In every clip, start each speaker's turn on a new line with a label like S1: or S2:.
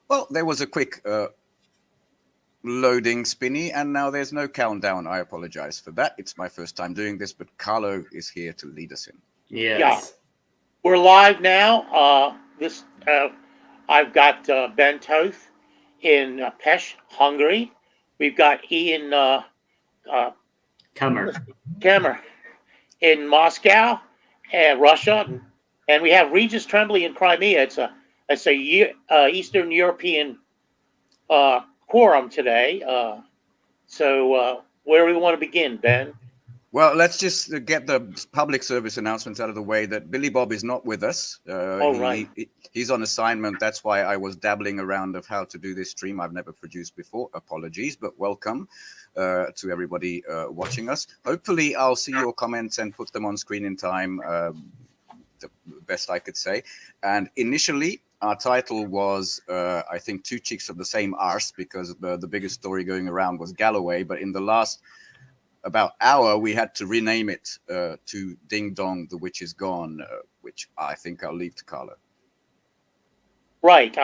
S1: Well, there was a quick loading spinny, and now there's no countdown. I apologize for that. It's my first time doing this, but Carlo is here to lead us in.
S2: Yeah,
S3: Yes.
S2: we're live now. This I've got Ben Toth in Pest, Hungary. We've got Ian uh,
S3: Kummer.
S2: Kummer in Moscow, and Russia, and we have Regis Tremblay in Crimea. It's a Eastern European quorum today. So where do we want to begin, Ben?
S1: Well, let's just get the public service announcements out of the way that Billy Bob is not with us.
S2: Oh, right.
S1: He's on assignment. That's why I was dabbling around of how to do this stream. I've never produced before. Apologies, but welcome to everybody watching us. Hopefully, I'll see your comments and put them on screen in time, the best I could say. And initially, our title was, I think, Two Chicks of the Same Arse, because the biggest story going around was Galloway. But in the last about hour, we had to rename it to Ding Dong, The Witch is Gone, which I think I'll leave to Carlo.
S2: Right.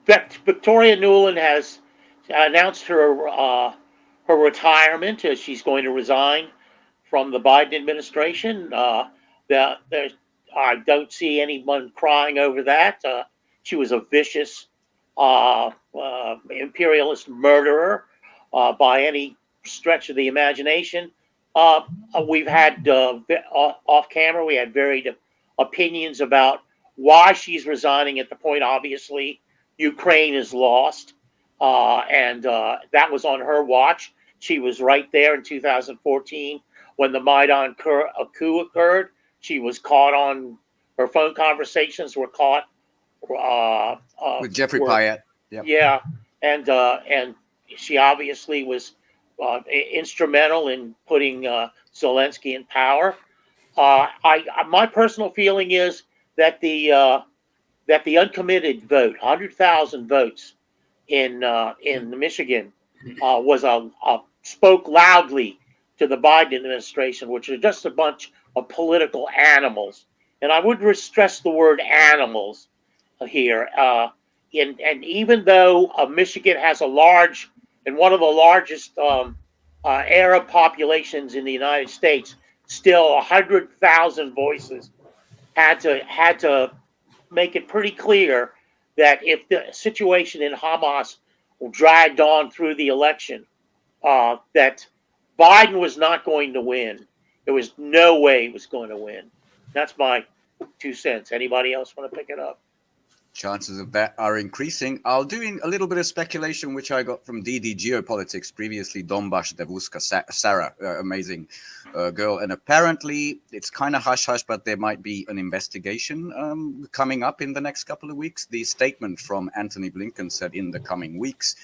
S2: Victoria Nuland has announced her retirement. She's going to resign from the Biden administration. I don't see anyone crying over that. She was a vicious imperialist murderer by any stretch of the imagination. We've had off camera, we had varied opinions about why she's resigning at the point. Obviously, Ukraine is lost, and that was on her watch. She was right there in 2014 when the Maidan coup occurred. She was caught on her phone conversations were caught
S1: With Jeffrey Pyatt.
S2: Yep. Yeah, and she obviously was instrumental in putting Zelensky in power. My personal feeling is that the uncommitted vote, 100,000 votes in Michigan, was spoke loudly to the Biden administration, which are just a bunch of political animals. And I would stress the word animals here. And even though Michigan has one of the largest Arab populations in the United States, still 100,000 voices had to make it pretty clear that if the situation in Hamas dragged on through the election, that Biden was not going to win. There was no way he was going to win. That's my 2 cents. Anybody else want to pick it up?
S1: Chances of that are increasing. I'll do a little bit of speculation, which I got from DD Geopolitics, previously Dombash Devuska Sarah, amazing girl. And apparently it's kind of hush-hush, but there might be an investigation coming up in the next couple of weeks. The statement from Antony Blinken said in the coming weeks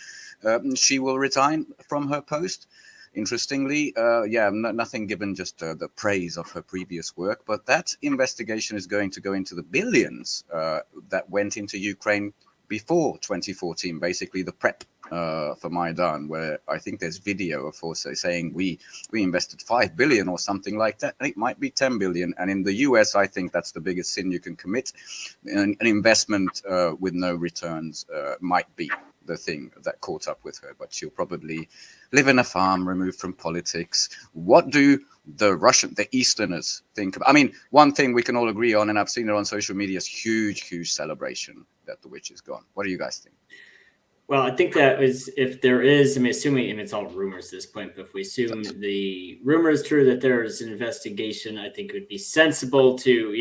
S1: she will resign from her post. Interestingly, nothing given, just the praise of her previous work. But that investigation is going to go into the billions that went into Ukraine before 2014, basically the prep for Maidan, where I think there's video of Force saying we invested 5 billion or something like that. It might be 10 billion. And in the US, I think that's the biggest sin you can commit. An investment with no returns might be the thing that caught up with her, but she'll probably live in a farm, removed from politics. What do the Easterners think about? I mean, one thing we can all agree on, and I've seen it on social media, is huge celebration that the witch is gone. What do you guys think?
S3: Well, I think that is, if there is, I mean, assuming, and it's all rumors at this point, but if we assume the rumor is true that there is an investigation, I think it would be sensible to,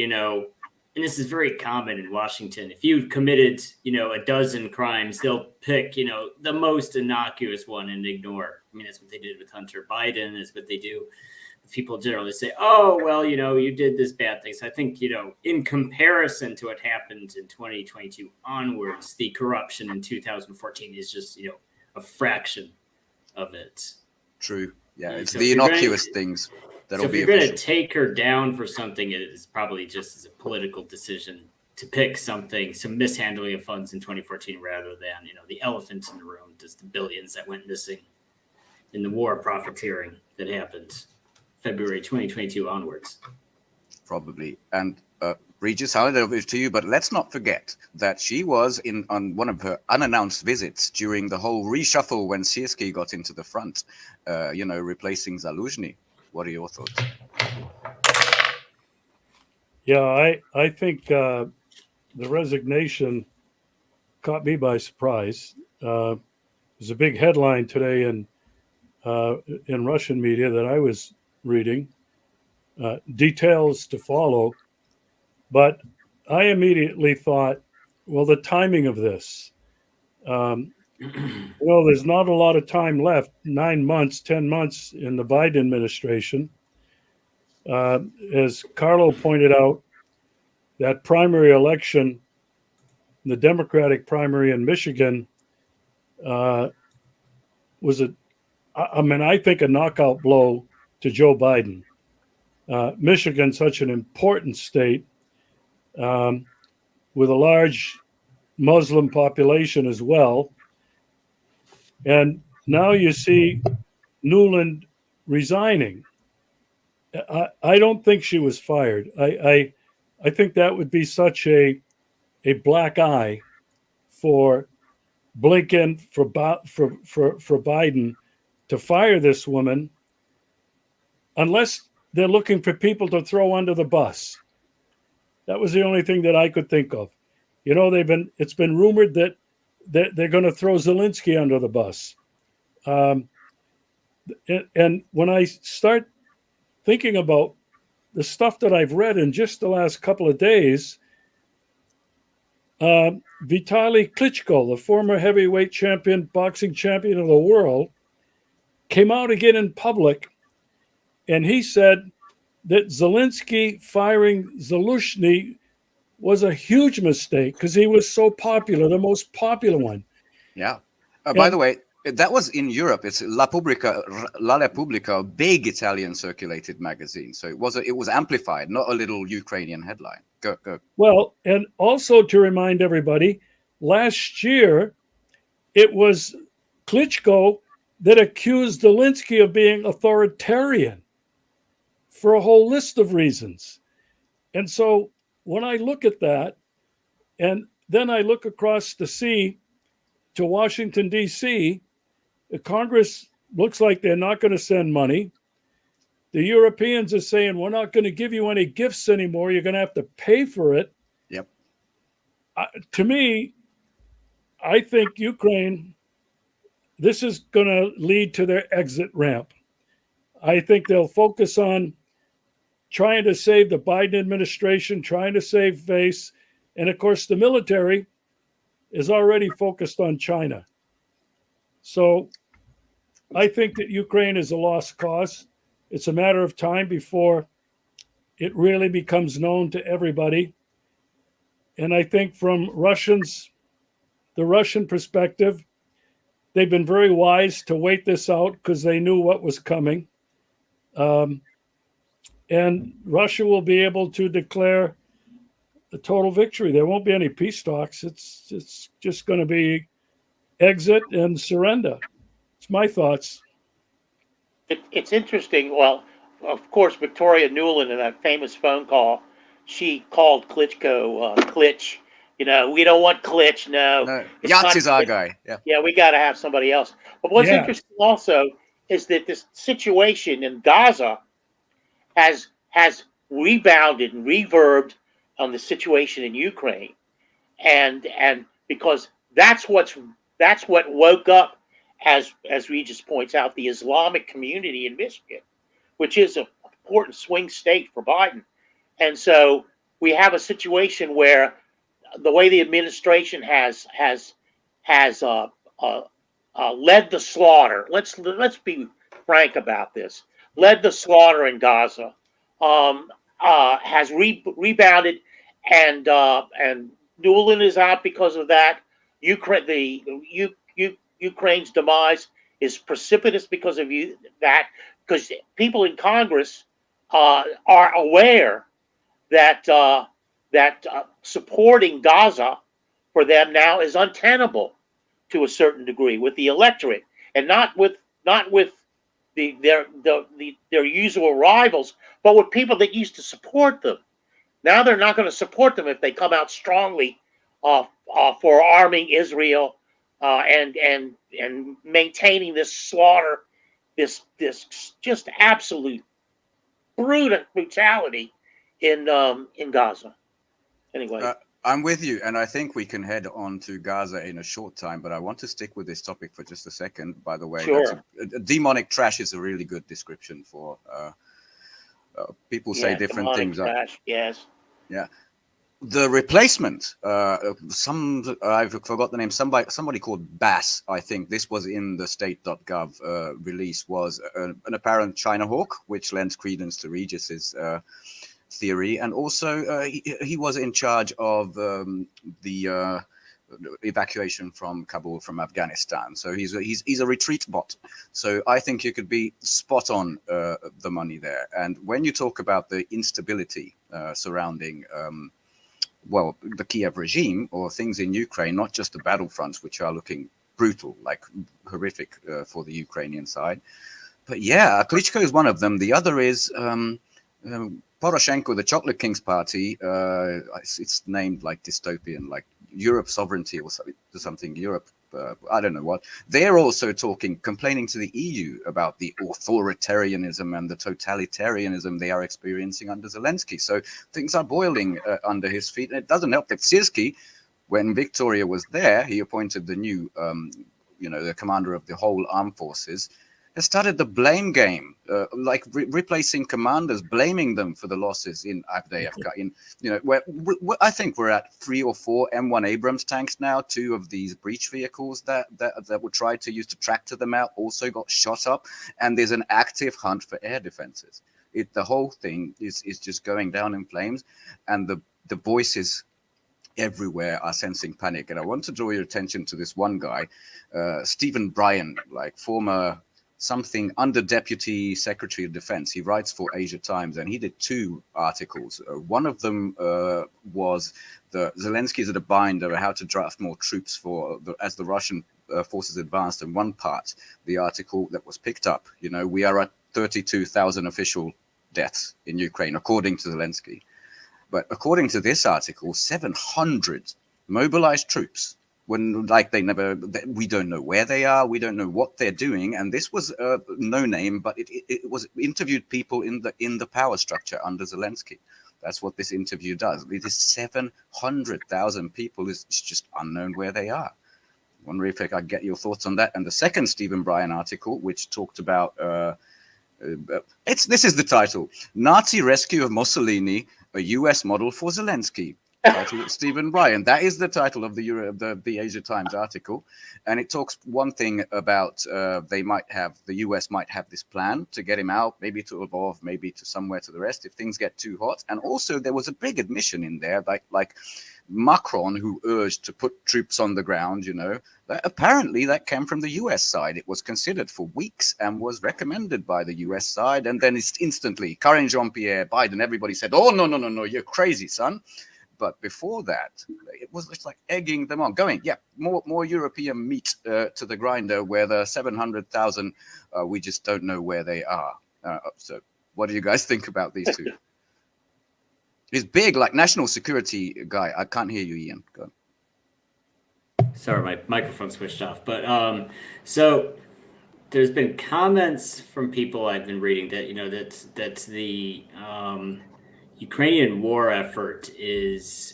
S3: and this is very common in Washington. If you've committed, a dozen crimes, they'll pick, the most innocuous one and ignore. I mean, that's what they did with Hunter Biden. That's what they do. People generally say, oh, well, you did this bad thing. So I think, in comparison to what happened in 2022 onwards, the corruption in 2014 is just, a fraction of it.
S1: True. Yeah, it's so the innocuous things.
S3: So if you're going to take her down for something, it is probably just as a political decision to pick some mishandling of funds in 2014 rather than, the elephant in the room, just the billions that went missing in the war profiteering that happened February 2022 onwards.
S1: Probably. And Regis, I'll hand it over to you, but let's not forget that she was on one of her unannounced visits during the whole reshuffle when Sierski got into the front, replacing Zaluzhny. What are your thoughts?
S4: Yeah, I think the resignation caught me by surprise. There's a big headline today in Russian media that I was reading, details to follow, but I immediately thought, well, the timing of this. There's not a lot of time left, 9 months, 10 months in the Biden administration. As Carlo pointed out, that primary election, the Democratic primary in Michigan, was I think a knockout blow to Joe Biden. Michigan, such an important state with a large Muslim population as well. And now you see Newland resigning. I don't think she was fired. I think that would be such a black eye for Blinken, for Biden to fire this woman, unless they're looking for people to throw under the bus. That was the only thing that I could think of. It's been rumored that they're going to throw Zelensky under the bus. And when I start thinking about the stuff that I've read in just the last couple of days, Vitaly Klitschko, the former heavyweight boxing champion of the world, came out again in public, and he said that Zelensky firing Zaluzhny was a huge mistake because he was so popular, the most popular one.
S1: Yeah. By the way, that was in Europe. It's La Repubblica, a big Italian circulated magazine. So it was amplified, not a little Ukrainian headline. Go.
S4: Well, and also to remind everybody, last year it was Klitschko that accused Zelensky of being authoritarian for a whole list of reasons. And so when I look at that, and then I look across the sea to Washington, D.C., the Congress looks like they're not going to send money. The Europeans are saying, we're not going to give you any gifts anymore. You're going to have to pay for it.
S1: Yep.
S4: To me, I think Ukraine, this is going to lead to their exit ramp. I think they'll focus on trying to save the Biden administration, trying to save face. And of course, the military is already focused on China. So I think that Ukraine is a lost cause. It's a matter of time before it really becomes known to everybody. And I think from the Russian perspective, they've been very wise to wait this out because they knew what was coming. And Russia will be able to declare a total victory. There won't be any peace talks. It's just going to be exit and surrender. It's my thoughts.
S2: It's interesting. Well, of course, Victoria Nuland in that famous phone call, she called Klitschko Klitsch. We don't want Klitsch. No.
S1: Yahtzee's our guy.
S2: Yeah, we got to have somebody else. But what's interesting also is that this situation in Gaza has rebounded and reverbed on the situation in Ukraine, and because that's what woke up, as Regis points out, the Islamic community in Michigan, which is an important swing state for Biden. And so we have a situation where the way the administration has led the slaughter. Let's be frank about this. Led the slaughter in Gaza, has rebounded, and Nuland is out because of that. Ukraine's demise is precipitous because of that. Because people in Congress are aware that supporting Gaza for them now is untenable to a certain degree with the electorate, and not with their usual rivals, but with people that used to support them. Now they're not going to support them if they come out strongly for arming Israel and maintaining this slaughter, this just absolute brutality in Gaza. Anyway.
S1: I'm with you, and I think we can head on to Gaza in a short time, but I want to stick with this topic for just a second. By the way,
S2: sure.
S1: Demonic trash is a really good description for people say different things.
S2: Trash, yes.
S1: Yeah. The replacement, I've forgot the name, somebody called Bass, I think this was in the state.gov release, was an apparent China hawk, which lends credence to Regis's theory. And also he was in charge of the evacuation from Kabul from Afghanistan. So he's a retreat bot. So I think you could be spot on the money there. And when you talk about the instability surrounding the Kiev regime or things in Ukraine, not just the battlefronts, which are looking brutal, like horrific for the Ukrainian side. But yeah, Klitschko is one of them. The other is Poroshenko, the Chocolate Kings Party. It's named like dystopian, like Europe sovereignty or something. Europe, I don't know what. They're also complaining to the EU about the authoritarianism and the totalitarianism they are experiencing under Zelensky. So things are boiling under his feet. And it doesn't help that Sirski, when Victoria was there, he appointed the new, the commander of the whole armed forces, has started the blame game, replacing commanders, blaming them for the losses in Avdiivka. I think we're at 3 or 4 M1 Abrams tanks now. 2 of these breach vehicles that were tried to use to tractor them out also got shot up, and there's an active hunt for air defenses. The whole thing is just going down in flames, and the voices everywhere are sensing panic. And I want to draw your attention to this one guy, Stephen Bryan, like former something under Deputy Secretary of Defense. He writes for Asia Times, and he did 2 articles. One of them was the Zelensky is at a bind over how to draft more troops as the Russian forces advanced. And one part, the article that was picked up, we are at 32,000 official deaths in Ukraine, according to Zelensky. But according to this article, 700 mobilized troops, when we don't know where they are, we don't know what they're doing. And this was no name, but it was interviewed people in the power structure under Zelensky. That's what this interview does. It is 700,000 people. It's just unknown where they are. I wonder if I could get your thoughts on that. And the second Stephen Bryan article, which talked about, this is the title: Nazi Rescue of Mussolini, a US model for Zelensky. Stephen Bryan. That is the title of the Asia Times article, and it talks one thing about the US might have this plan to get him out, maybe to Lvov, maybe to somewhere to the rest if things get too hot. And also there was a big admission in there, like Macron, who urged to put troops on the ground. That apparently that came from the US side. It was considered for weeks and was recommended by the US side, and then it's instantly Karine Jean-Pierre, Biden, everybody said, "Oh no, you're crazy, son." But before that, it was just like egging them on, going, more European meat to the grinder, where the 700,000, we just don't know where they are. So what do you guys think about these 2? He's big, like national security guy. I can't hear you, Ian. Go on.
S3: Sorry, my microphone switched off. But so there's been comments from people I've been reading that, that's the Ukrainian war effort is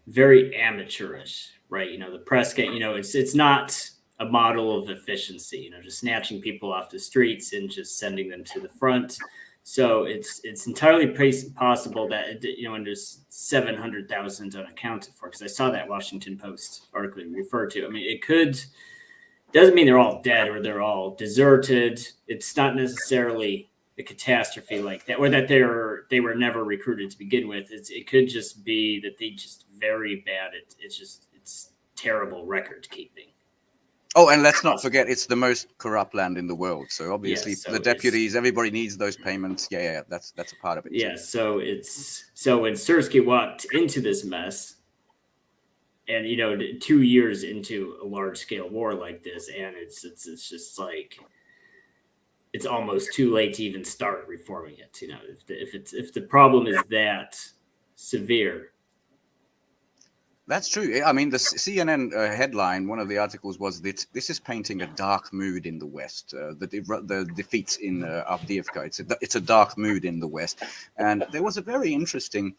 S3: very amateurish, right? The press get, it's not a model of efficiency, just snatching people off the streets and just sending them to the front. So it's entirely possible that, when there's 700,000 unaccounted for, because I saw that Washington Post article you referred to. I mean, doesn't mean they're all dead or they're all deserted. It's not necessarily a catastrophe like that, or that they were never recruited to begin with. It could just be that they just very bad. It's terrible record keeping.
S1: Oh, and let's not forget, it's the most corrupt land in the world. So obviously, the deputies, everybody needs those payments. Yeah, that's a part of it.
S3: Yeah, so when Sirski walked into this mess, and 2 years into a large scale war like this, and it's just like, it's almost too late to even start reforming it. If the problem is that severe.
S1: That's true. I mean, the CNN headline, one of the articles was that this is painting a dark mood in the West. The defeats in Avdiivka, it's a dark mood in the West. And there was a very interesting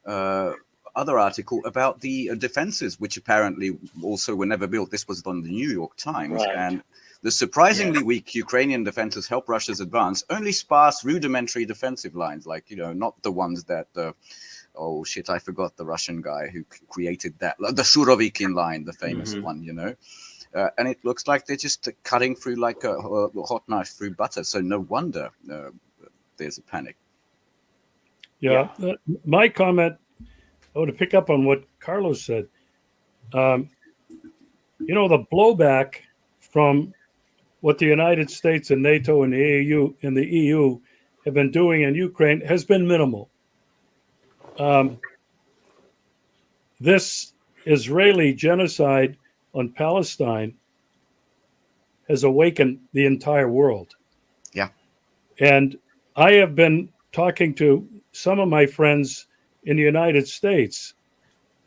S1: other article about the defenses, which apparently also were never built. This was on the New York Times.
S2: Right.
S1: And the surprisingly weak Ukrainian defenses help Russia's advance. Only sparse, rudimentary defensive lines, like, not the ones that... oh shit, I forgot the Russian guy who created that, the Surovikin line, the famous one, and it looks like they're just cutting through like a hot knife through butter. So no wonder there's a panic.
S4: Yeah. My comment, I want to pick up on what Carlos said. The blowback from what the United States and NATO and the EU have been doing in Ukraine has been minimal. This Israeli genocide on Palestine has awakened the entire world.
S1: Yeah.
S4: And I have been talking to some of my friends in the United States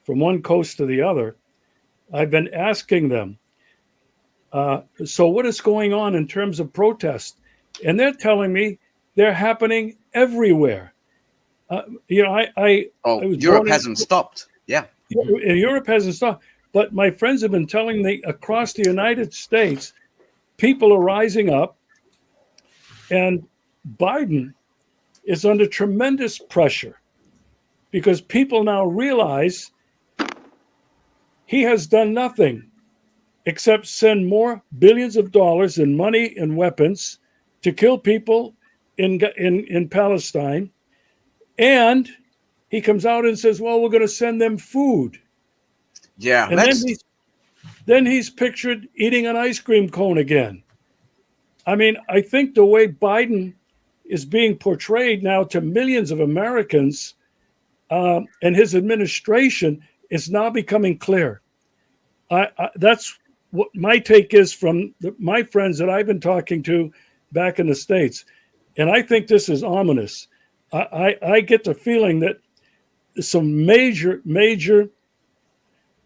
S4: from one coast to the other. I've been asking them, so what is going on in terms of protest? And they're telling me they're happening everywhere.
S1: Europe hasn't stopped. Yeah.
S4: Europe hasn't stopped. But my friends have been telling me across the United States, people are rising up, and Biden is under tremendous pressure because people now realize he has done nothing except send more billions of dollars in money and weapons to kill people in Palestine. And he comes out and says, well, we're going to send them food.
S1: Yeah.
S4: And then he's pictured eating an ice cream cone again. I mean, I think the way Biden is being portrayed now to millions of Americans and his administration is now becoming clear. That's what my take is from my friends that I've been talking to back in the States. And I think this is ominous. I get the feeling that some major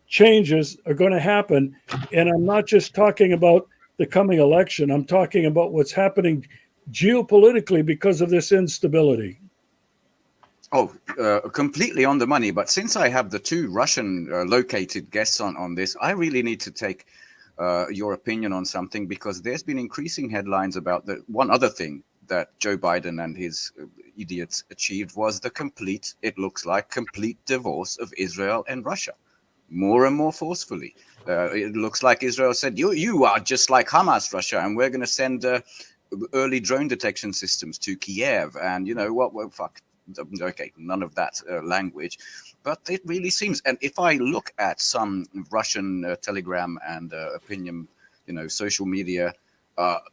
S4: changes are going to happen. And I'm not just talking about the coming election. I'm talking about what's happening geopolitically because of this instability.
S1: Oh, completely on the money. But since I have the two Russian located guests on this, I really need to take your opinion on something, because there's been increasing headlines about the one other thing that Joe Biden and his idiots achieved was it looks like complete divorce of Israel and Russia, more and more forcefully. It looks like Israel said, you are just like Hamas, Russia, and we're going to send early drone detection systems to Kiev. And you know what? Well, fuck. Okay, none of that language. But it really seems, and if I look at some Russian Telegram and opinion, social media,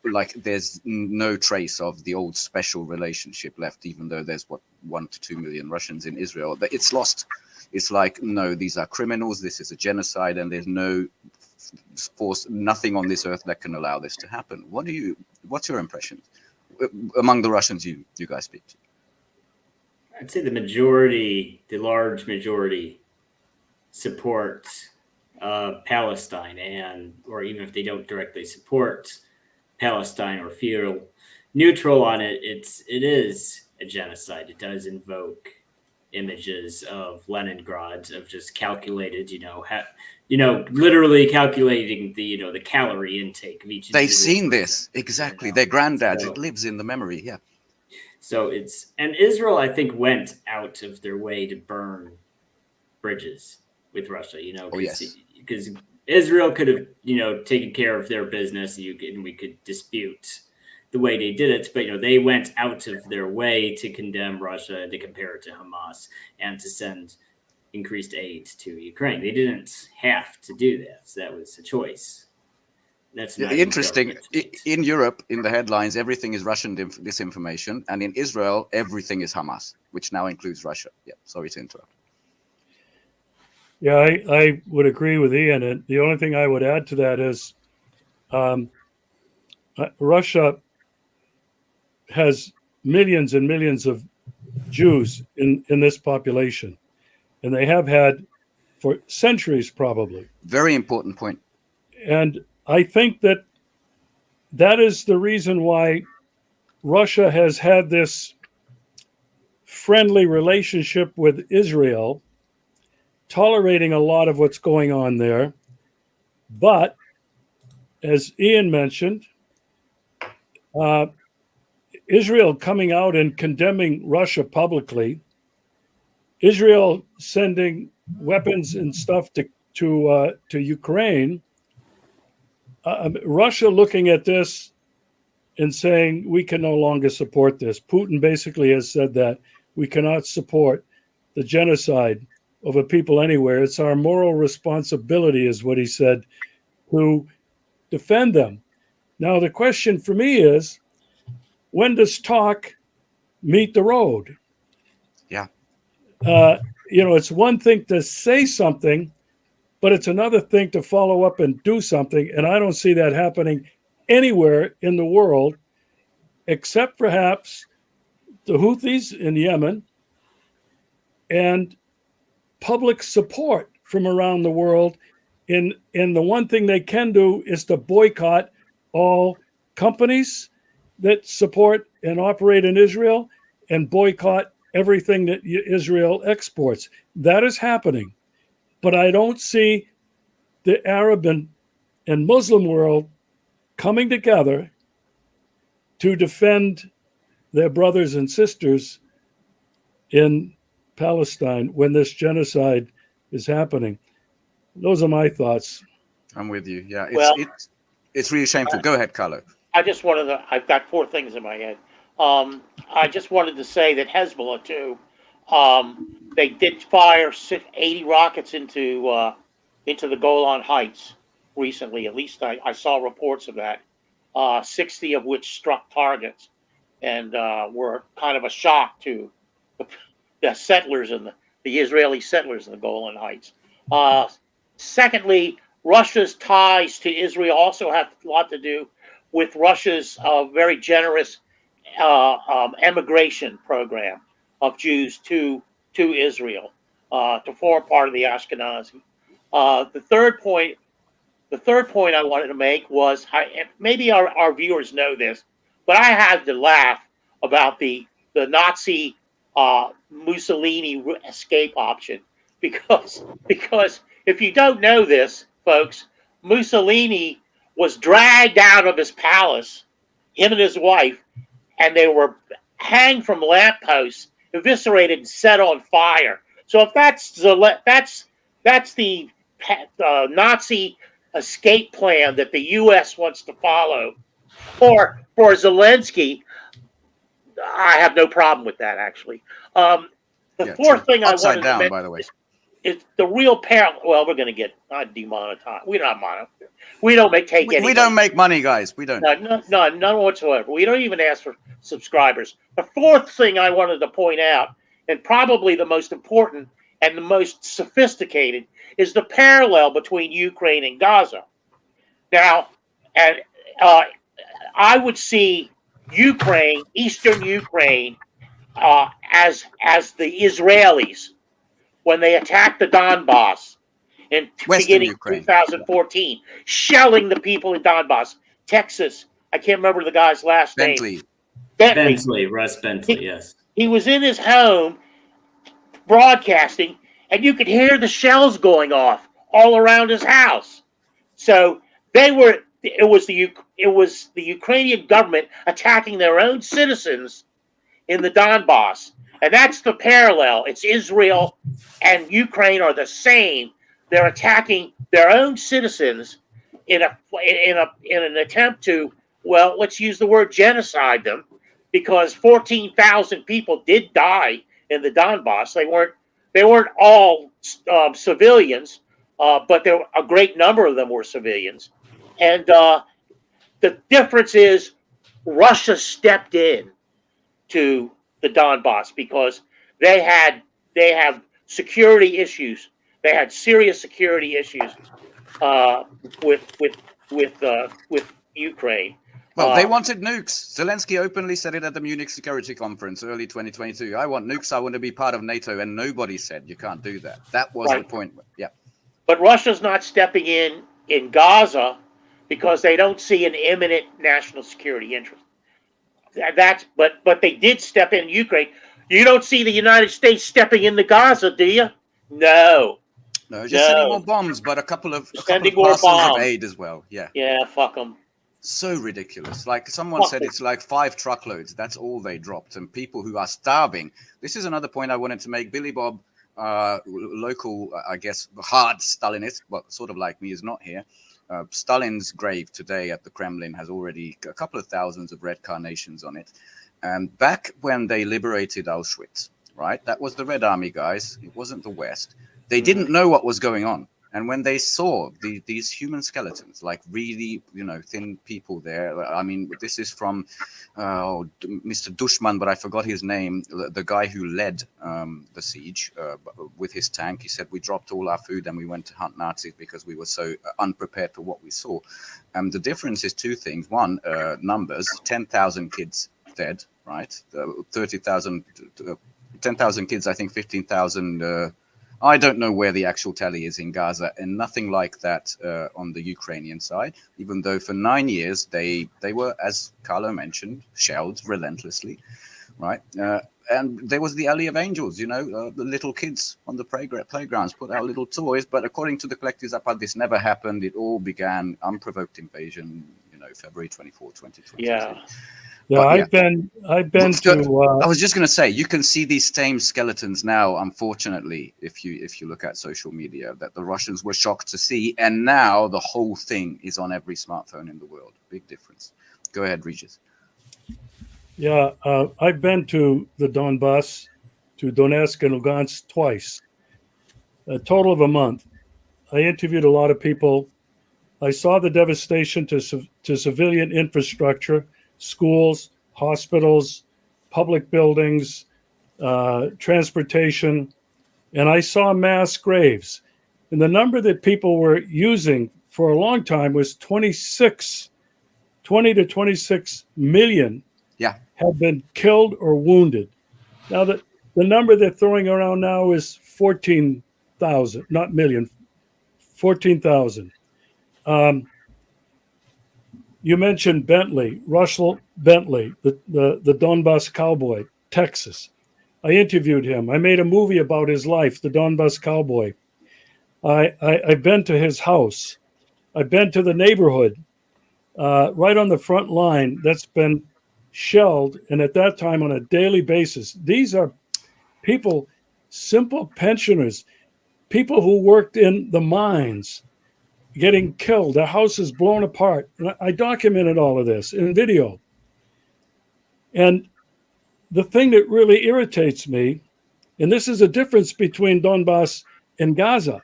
S1: like there's no trace of the old special relationship left, even though there's 1 to 2 million Russians in Israel. It's lost. It's like, no, these are criminals. This is a genocide, and there's no force, nothing on this earth that can allow this to happen. What's your impression among the Russians you guys speak to?
S3: I'd say the large majority supports Palestine, or even if they don't directly support Palestine or feel neutral on it, it is a genocide. It does invoke images of Leningrad, of just calculated, literally calculating the calorie intake of each.
S1: They've seen this exactly. Their granddads. It lives in the memory. Yeah.
S3: So and Israel, I think, went out of their way to burn bridges with Russia, because Israel could have, taken care of their business, and we could dispute the way they did it. But, they went out of their way to condemn Russia and to compare it to Hamas and to send increased aid to Ukraine. They didn't have to do that. So that was a choice. That's not
S1: interesting. In Europe, in the headlines, everything is Russian disinformation, and in Israel, everything is Hamas, which now includes Russia. Yeah, sorry to interrupt.
S4: Yeah, I would agree with Ian. And the only thing I would add to that is Russia has millions and millions of Jews in this population. and they have had for centuries probably.
S1: Very important point.
S4: And I think that that is the reason why Russia has had this friendly relationship with Israel, tolerating a lot of what's going on there. But as Ian mentioned, Israel coming out and condemning Russia publicly, Israel sending weapons and stuff to Ukraine, Russia looking at this and saying we can no longer support this. Putin basically has said that we cannot support the genocide of a people anywhere. It's our moral responsibility, is what he said, to defend them. Now, the question for me is, when does talk meet the road?
S1: Yeah.
S4: It's one thing to say something, but it's another thing to follow up and do something. And I don't see that happening anywhere in the world, except perhaps the Houthis in Yemen and public support from around the world. And the one thing they can do is to boycott all companies that support and operate in Israel and boycott everything that Israel exports. That is happening. But I don't see the Arab and Muslim world coming together to defend their brothers and sisters in Palestine when this genocide is happening. Those are my thoughts.
S1: I'm with you. Yeah,
S2: Well-
S1: it's really shameful. Go ahead, Carlo.
S2: I've got four things in my head. I just wanted to say that Hezbollah too, they did fire 80 rockets into the Golan Heights recently. At least I saw reports of that. 60 of which struck targets and were kind of a shock to the settlers and the Israeli settlers in the Golan Heights. Secondly, Russia's ties to Israel also have a lot to do with Russia's very generous emigration program of Jews to Israel to form part of the Ashkenazi. The third point I wanted to make was, maybe our viewers know this, but I had to laugh about the Nazi Mussolini escape option because if you don't know this, folks, Mussolini was dragged out of his palace, him and his wife, and they were hanged from lampposts, eviscerated, and set on fire. So if that's the Nazi escape plan that the U.S. wants to follow for Zelensky, I have no problem with that, actually. The fourth thing I wanted to mention,
S1: by the way,
S2: is the real parallel. Well, we're going to get demonetized. We don't take any.
S1: We don't make money, guys. We don't.
S2: None whatsoever. We don't even ask for subscribers. The fourth thing I wanted to point out, and probably the most important and the most sophisticated, is the parallel between Ukraine and Gaza. Now, and I would see Ukraine, Eastern Ukraine, as the Israelis when they attacked the Donbass in beginning of 2014, shelling the people in Donbass, Texas. I can't remember the guy's last name.
S3: Bentley, Russ Bentley, yes.
S2: He was in his home broadcasting, and you could hear the shells going off all around his house. So it was the Ukrainian government attacking their own citizens in the Donbass. And that's the parallel. It's Israel and Ukraine are the same. They're attacking their own citizens in an attempt to, well, let's use the word genocide them, because 14,000 people did die in the Donbass. They weren't all civilians, but a great number of them were civilians. And the difference is Russia stepped in to the Donbass because they have security issues. They had serious security issues with Ukraine.
S1: Well, they wanted nukes. Zelensky openly said it at the Munich Security Conference early 2022. I want nukes. I want to be part of NATO. And nobody said you can't do that. That was the point. Yeah.
S2: But Russia's not stepping in Gaza because they don't see an imminent national security interest. But they did step in Ukraine. You don't see the United States stepping into Gaza, do you? No.
S1: No, just sending more bombs, but a couple of parcels of aid as well. Yeah.
S2: Yeah, fuck them.
S1: So ridiculous. Like someone said, it's like 5 truckloads. That's all they dropped. And people who are starving. This is another point I wanted to make. Billy Bob, local, I guess, hard Stalinist, but sort of like me, is not here. Stalin's grave today at the Kremlin has already a couple of thousands of red carnations on it. And back when they liberated Auschwitz, right? That was the Red Army guys. It wasn't the West. They didn't know what was going on. And when they saw these human skeletons, like really, thin people there. I mean, this is from Mr. Dushman, but I forgot his name. The guy who led the siege with his tank. He said, we dropped all our food and we went to hunt Nazis because we were so unprepared for what we saw. The difference is 2 things. One, numbers, 10,000 kids dead, right? 30,000, 10,000 kids, I think 15,000 I don't know where the actual tally is in Gaza, and nothing like that on the Ukrainian side, even though for 9 years they were, as Carlo mentioned, shelled relentlessly, right? And there was the Alley of Angels, the little kids on the playgrounds put out little toys, but according to the collective Zapad, this never happened. It all began unprovoked invasion, February 24, 2020.
S2: Yeah.
S4: Yeah, I've been to.
S1: I was just going to say, you can see these same skeletons now. Unfortunately, if you look at social media, that the Russians were shocked to see, and now the whole thing is on every smartphone in the world. Big difference. Go ahead, Regis.
S4: Yeah, I've been to the Donbass, to Donetsk and Lugansk twice, a total of a month. I interviewed a lot of people. I saw the devastation to civilian infrastructure. Schools, hospitals, public buildings, transportation, and I saw mass graves. And the number that people were using for a long time was 20 to 26 million have been killed or wounded. Now, the number they're throwing around now is 14,000, not million, 14,000. You mentioned Bentley, Russell Bentley, the Donbass cowboy, Texas. I interviewed him. I made a movie about his life, the Donbass cowboy. I've been to his house. I've been to the neighborhood right on the front line that's been shelled, and at that time on a daily basis. These are people, simple pensioners, people who worked in the mines, getting killed, their houses blown apart. And I documented all of this in video. And the thing that really irritates me, and this is a difference between Donbass and Gaza,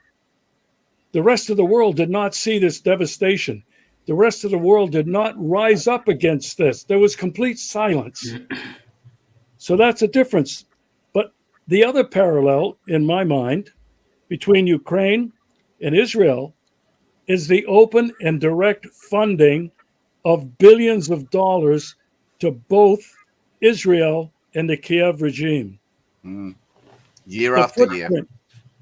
S4: the rest of the world did not see this devastation. The rest of the world did not rise up against this. There was complete silence. So that's a difference. But the other parallel, in my mind, between Ukraine and Israel is the open and direct funding of billions of dollars to both Israel and the Kiev regime.
S1: Year after year.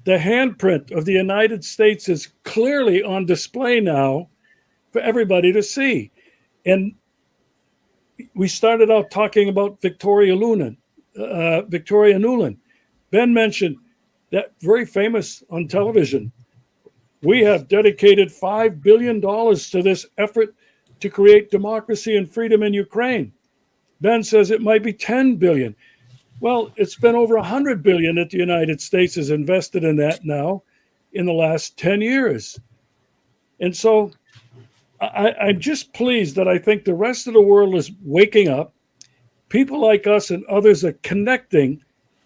S4: The handprint of the United States is clearly on display now for everybody to see. And we started out talking about Victoria Nuland. Ben mentioned that, very famous on television. We have dedicated $5 billion to this effort to create democracy and freedom in Ukraine. Ben says it might be 10 billion. Well, it's been over 100 billion that the United States has invested in that now in the last 10 years. And so I'm just pleased that I think the rest of the world is waking up. People like us and others are connecting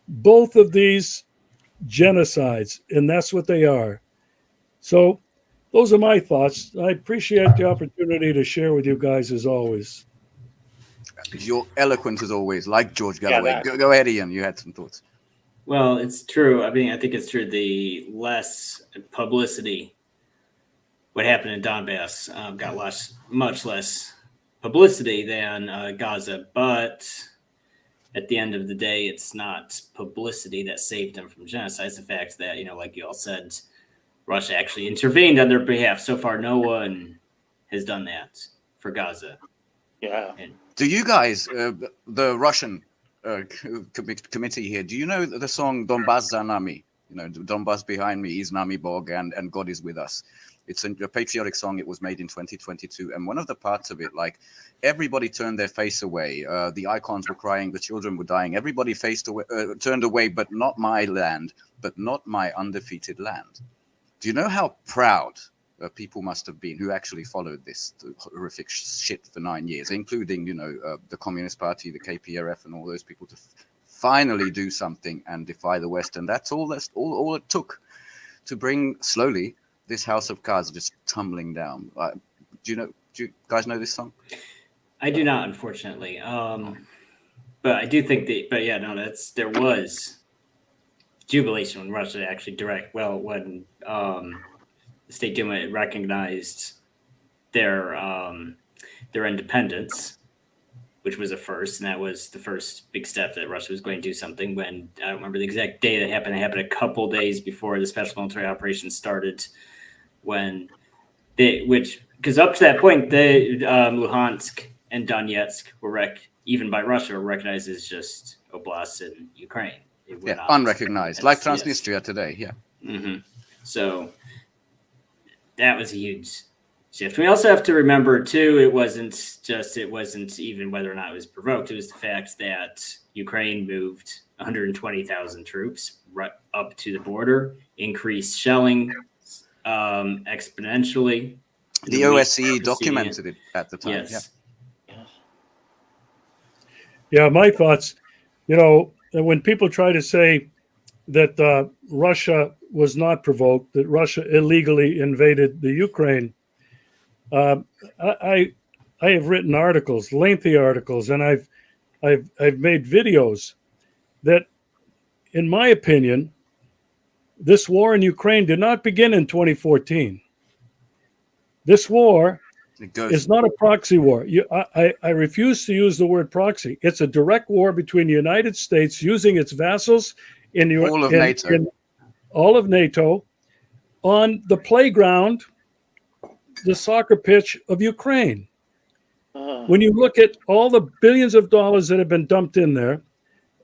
S4: both of these genocides, and that's what they are. So those are my thoughts. I appreciate the opportunity to share with you guys as always.
S1: You're eloquent as always, like George Galloway. Go ahead, Ian. You had some thoughts.
S3: Well, it's true. I mean, I think it's true. The less publicity, what happened in Donbass got much less publicity than Gaza, but at the end of the day, it's not publicity that saved them from genocide. It's the fact that, like you all said, Russia actually intervened on their behalf. So far, no one has done that for Gaza.
S2: Yeah.
S1: Do you guys, the Russian committee here, do you know the song Donbass za nami? Donbass behind me is Nami Bog and God is with us. It's a patriotic song. It was made in 2022. And one of the parts of it, like, everybody turned their face away. The icons were crying. The children were dying. Everybody turned away, but not my land, but not my undefeated land. Do you know how proud people must have been who actually followed this horrific shit for 9 years, including, the Communist Party, the KPRF, and all those people to finally do something and defy the West? And that's all it took to bring slowly this house of cards just tumbling down. Do you guys know this song? I
S3: do not, unfortunately. But I do think there was jubilation when Russia actually when the State Duma recognized their independence, which was a first, and that was the first big step that Russia was going to do something. When I don't remember the exact day that happened. It happened a couple days before the special military operation started. Because up to that point, Luhansk and Donetsk were even by Russia were recognized as just oblasts in Ukraine.
S1: Unrecognized, like Transnistria today. Yeah.
S3: Mm-hmm. So that was a huge shift. We also have to remember too, it wasn't even whether or not it was provoked. It was the fact that Ukraine moved 120,000 troops right up to the border, increased shelling exponentially.
S1: The OSCE documented it at the time.
S3: Yes.
S4: Yeah, my thoughts, when people try to say that Russia was not provoked, that Russia illegally invaded the Ukraine, I have written articles, lengthy articles, and I've made videos that, in my opinion, this war in Ukraine did not begin in 2014. This war is not a proxy war. I refuse to use the word proxy. It's a direct war between the United States using its vassals in all of NATO on the playground, the soccer pitch of Ukraine. When you look at all the billions of dollars that have been dumped in there,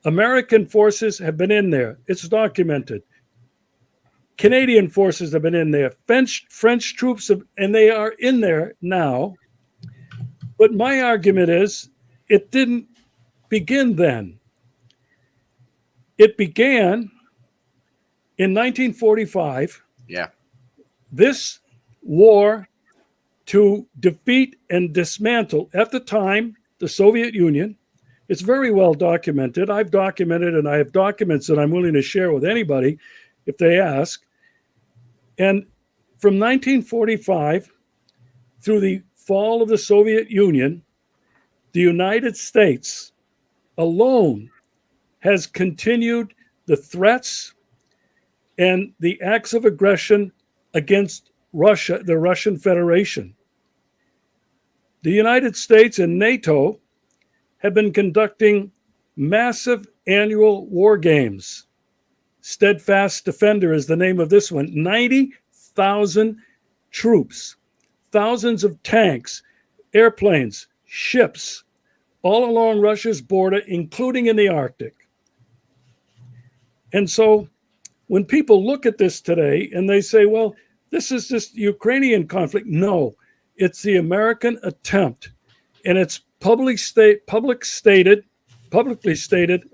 S4: American forces have been in there. It's documented. Canadian forces have been in there. French troops and they are in there now. But my argument is it didn't begin then. It began in 1945.
S1: Yeah.
S4: This war to defeat and dismantle, at the time, the Soviet Union. It's very well documented. I've documented, and I have documents that I'm willing to share with anybody if they ask. And from 1945 through the fall of the Soviet Union, the United States alone has continued the threats and the acts of aggression against Russia, the Russian Federation. The United States and NATO have been conducting massive annual war games. Steadfast Defender is the name of this one. 90,000 troops, thousands of tanks, airplanes, ships, all along Russia's border, including in the Arctic. And so when people look at this today and they say, well, this is just Ukrainian conflict. No, it's the American attempt, and it's publicly stated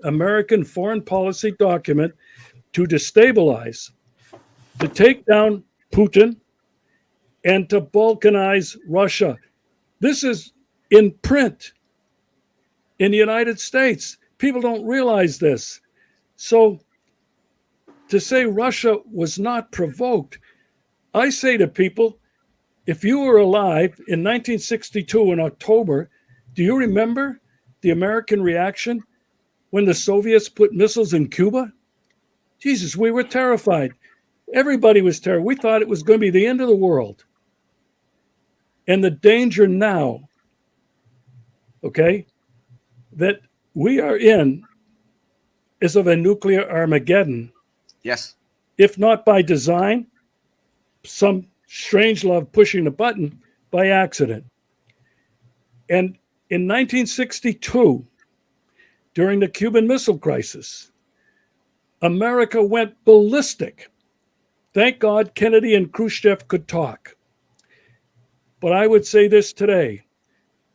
S4: American foreign policy document to destabilize, to take down Putin, and to balkanize Russia. This is in print in the United States. People don't realize this. So to say Russia was not provoked, I say to people, if you were alive in 1962 in October, do you remember the American reaction when the Soviets put missiles in Cuba? Jesus, we were terrified. Everybody was terrified. We thought it was going to be the end of the world. And the danger now okay, that we are in is of a nuclear Armageddon,
S1: Yes.
S4: if not by design, some strange love pushing the button by accident. And in 1962, during the Cuban Missile Crisis, America went ballistic. Thank God Kennedy and Khrushchev could talk. But I would say this today: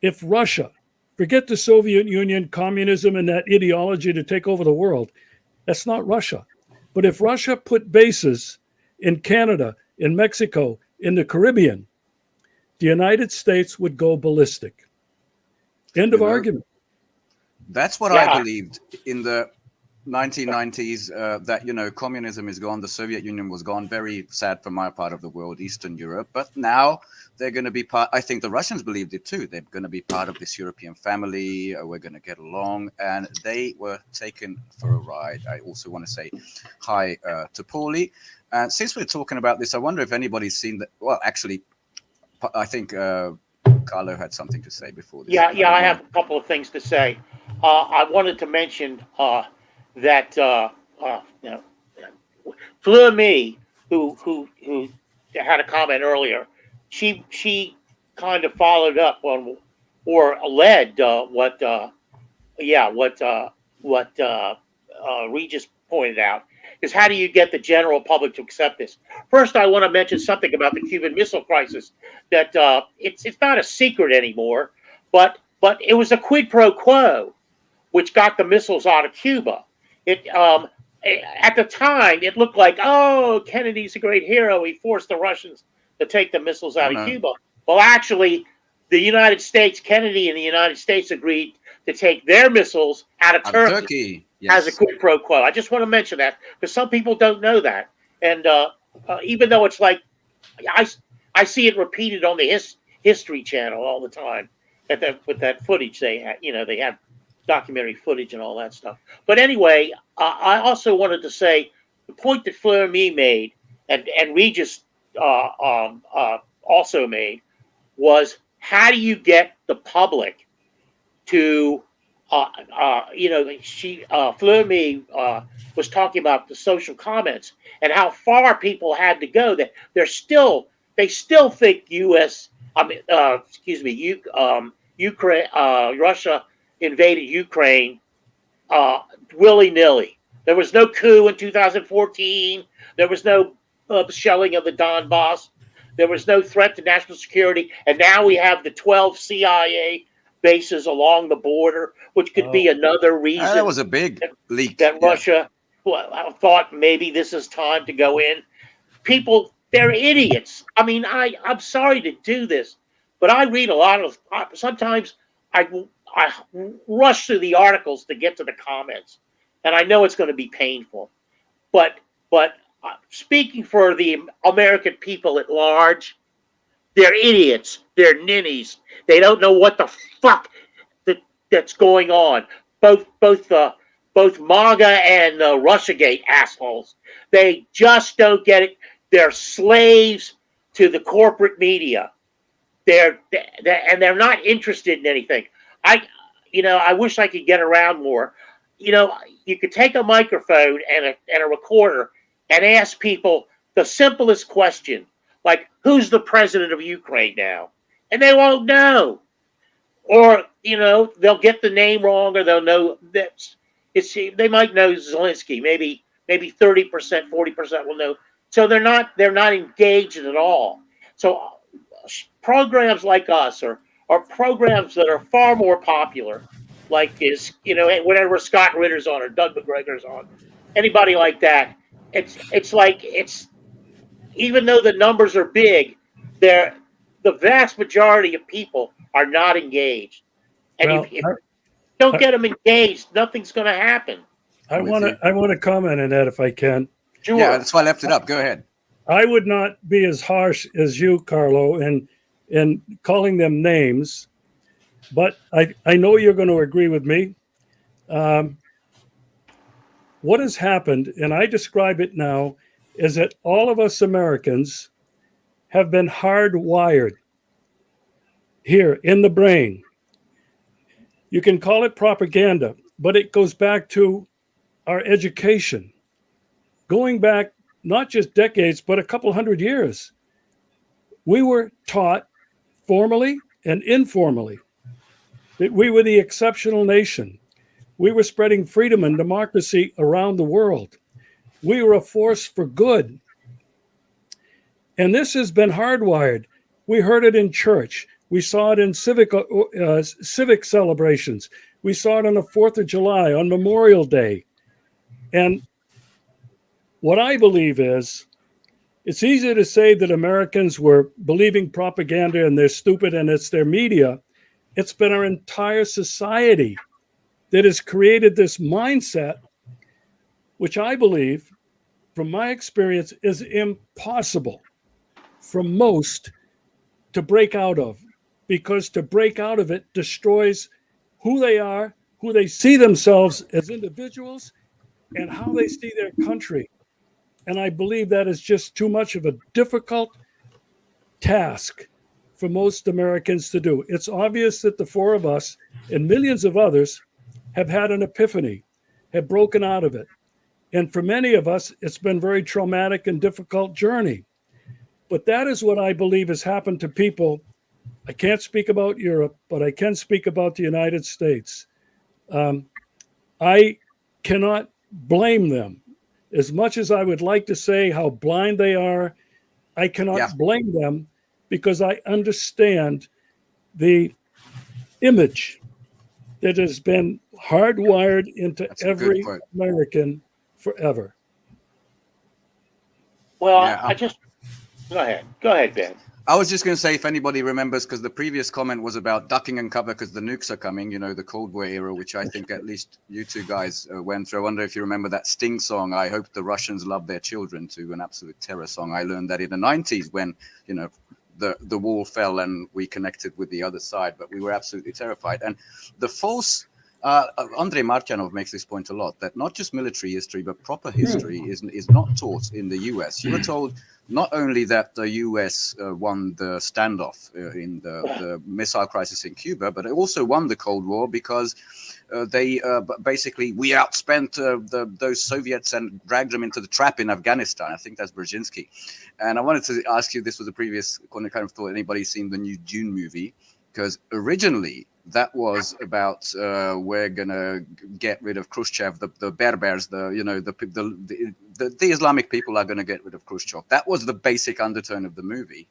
S4: if Russia, forget the Soviet Union, communism, and that ideology to take over the world, that's not Russia. But if Russia put bases in Canada, in Mexico, in the Caribbean, the United States would go ballistic. End of argument.
S1: That's what I
S2: Yeah.
S1: believed in the 1990s, that communism is gone, the Soviet Union was gone. Very sad for my part of the world, Eastern Europe. But now they're going to be part. I think the Russians believed it too. They're going to be part of this European family. We're going to get along, and they were taken for a ride. I also want to say hi to Paulie. And since we're talking about this, I wonder if anybody's seen that. Well, actually, I think Carlo had something to say before this.
S2: Yeah, I have a couple of things to say. I wanted to mention that Fleur Me, who had a comment earlier, she kind of followed up on or led what Regis pointed out, is how do you get the general public to accept this? First, I want to mention something about the Cuban Missile Crisis, that it's not a secret anymore, but it was a quid pro quo which got the missiles out of Cuba. At the time, it looked like, oh, Kennedy's a great hero. He forced the Russians to take the missiles out of Cuba. Well, actually, Kennedy and the United States agreed to take their missiles out of Turkey.
S1: Yes.
S2: As a quid pro quo. I just want to mention that because some people don't know that. And even though it's like, I see it repeated on the History Channel all the time with that footage they had. They have documentary footage and all that stuff. But anyway, I also wanted to say the point that Fleur Me made and Regis also made was, how do you get the public to Fleur Me was talking about the social comments and how far people had to go. That they still think Ukraine, Russia invaded Ukraine willy-nilly. There was no coup in 2014. There was no shelling of the Donbass. There was no threat to national security. And now we have the 12 CIA bases along the border, which could be another reason.
S1: That was a big leak.
S2: That Russia thought maybe this is time to go in. People, they're idiots. I mean, I'm sorry to do this, but I read a lot of. Sometimes I rush through the articles to get to the comments, and I know it's going to be painful. But speaking for the American people at large, they're idiots. They're ninnies. They don't know what the fuck that's going on. Both MAGA and Russiagate assholes. They just don't get it. They're slaves to the corporate media. They're not interested in anything. I wish I could get around more. You could take a microphone and a recorder and ask people the simplest question, like, who's the president of Ukraine now? And they won't know. Or, they'll get the name wrong, or they'll know that they might know Zelensky. Maybe 30%, 40% will know. So they're not engaged at all. So programs like us are programs that are far more popular, like whenever Scott Ritter's on or Doug McGregor's on, anybody like that. It's like even though the numbers are big, the vast majority of people are not engaged. And if you don't get them engaged, nothing's going to happen.
S4: I want to comment on that if I can.
S2: Sure.
S1: Yeah, that's why I left it up. Go ahead.
S4: I would not be as harsh as you, Carlo, in calling them names, but I know you're going to agree with me. What has happened, and I describe it now, is that all of us Americans have been hardwired here in the brain You can call it propaganda, but it goes back to our education, going back not just decades, but a couple hundred years. We were taught formally and informally that we were the exceptional nation. We were spreading freedom and democracy around the world. We were a force for good. And this has been hardwired. We heard it in church. We saw it in civic celebrations. We saw it on the 4th of July, on Memorial Day. And what I believe is, it's easy to say that Americans were believing propaganda and they're stupid and it's their media. It's been our entire society that has created this mindset, which I believe, from my experience, is impossible for most to break out of, because to break out of it destroys who they are, who they see themselves as individuals, and how they see their country. And I believe that is just too much of a difficult task for most Americans to do. It's obvious that the four of us and millions of others have had an epiphany, have broken out of it. And for many of us, it's been a very traumatic and difficult journey. But that is what I believe has happened to people. I can't speak about Europe, but I can speak about the United States. I cannot blame them. As much as I would like to say how blind they are, I cannot blame them, because I understand the image that has been hardwired into every American forever.
S2: Well, go ahead, Ben.
S1: I was just going to say, if anybody remembers, because the previous comment was about ducking and cover because the nukes are coming, the Cold War era, which I think at least you two guys went through. I wonder if you remember that Sting song, I Hope the Russians Love Their Children, to an absolute terror song. I learned that in the 90s when, the wall fell and we connected with the other side, but we were absolutely terrified. And the false, Andrei Martyanov makes this point a lot, that not just military history, but proper history is not taught in the US. You were told not only that the US won the standoff in the missile crisis in Cuba, but it also won the Cold War because they basically, we outspent those Soviets and dragged them into the trap in Afghanistan. I think that's Brzezinski. And I wanted to ask you, this was a previous kind of thought, anybody seen the new Dune movie? Because originally that was about we're gonna get rid of Khrushchev, the Berbers, the Islamic people are gonna get rid of Khrushchev. That was the basic undertone of the movie,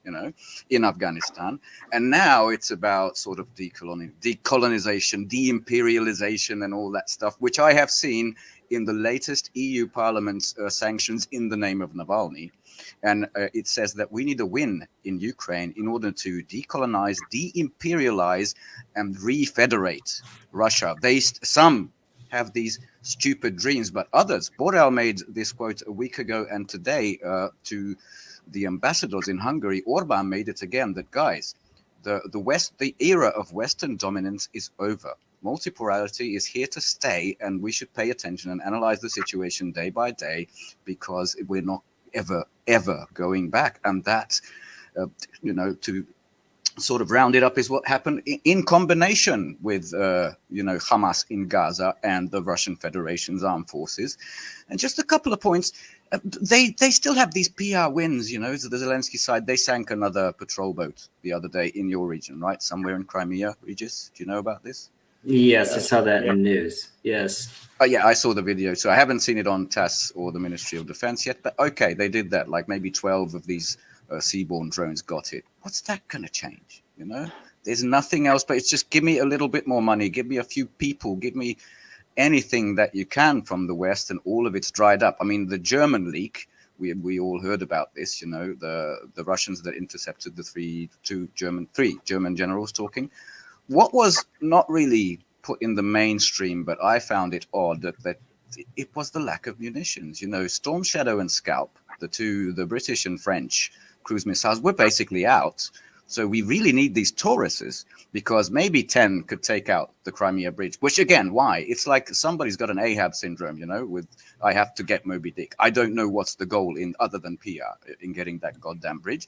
S1: in Afghanistan. And now it's about sort of decolonization, de-imperialization, and all that stuff, which I have seen in the latest EU Parliament's sanctions in the name of Navalny. And it says that we need a win in Ukraine in order to decolonize, de-imperialize, and refederate Russia. Some have these stupid dreams, but others. Borrell made this quote a week ago, and today to the ambassadors in Hungary, Orban made it again, that guys, the era of Western dominance is over. Multipolarity is here to stay, and we should pay attention and analyze the situation day by day, because we're not ever going back. And that, to sort of round it up, is what happened in combination with, Hamas in Gaza and the Russian Federation's armed forces. And just a couple of points. They still have these PR wins, the Zelensky side. They sank another patrol boat the other day in your region, right? Somewhere in Crimea, Regis. Do you know about this?
S3: Yes, I saw that in the news. Yes.
S1: Yeah, I saw the video. So I haven't seen it on TASS or the Ministry of Defense yet. But okay, they did that. Like maybe 12 of these seaborne drones got hit. What's that going to change? There's nothing else. But it's just, give me a little bit more money. Give me a few people. Give me anything that you can from the West, and all of it's dried up. I mean, the German leak, we all heard about this. The Russians that intercepted the three German generals talking. What was not really put in the mainstream, but I found it odd that it was the lack of munitions. Storm Shadow and Scalp, the British and French cruise missiles, were basically out. So we really need these Tauruses, because maybe 10 could take out the Crimea Bridge, which again, why? It's like somebody's got an Ahab syndrome, with I have to get Moby Dick. I don't know what's the goal other than PR in getting that goddamn bridge.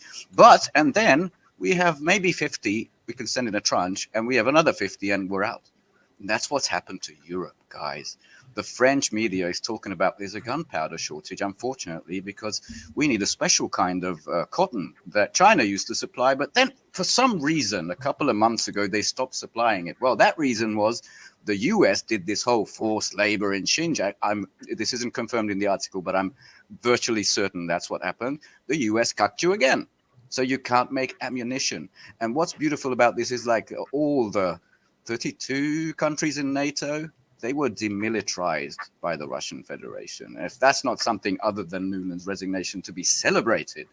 S1: And then we have maybe 50, we can send in a tranche, and we have another 50 and we're out. That's what's happened to Europe, guys. The French media is talking about there's a gunpowder shortage, unfortunately, because we need a special kind of cotton that China used to supply. But then, for some reason, a couple of months ago, they stopped supplying it. Well, that reason was the US did this whole forced labor in Xinjiang. This isn't confirmed in the article, but I'm virtually certain that's what happened. The US cucked you again. So you can't make ammunition. And what's beautiful about this is like all the 32 countries in NATO, they were demilitarized by the Russian Federation. And if that's not something other than Nuland's resignation to be celebrated,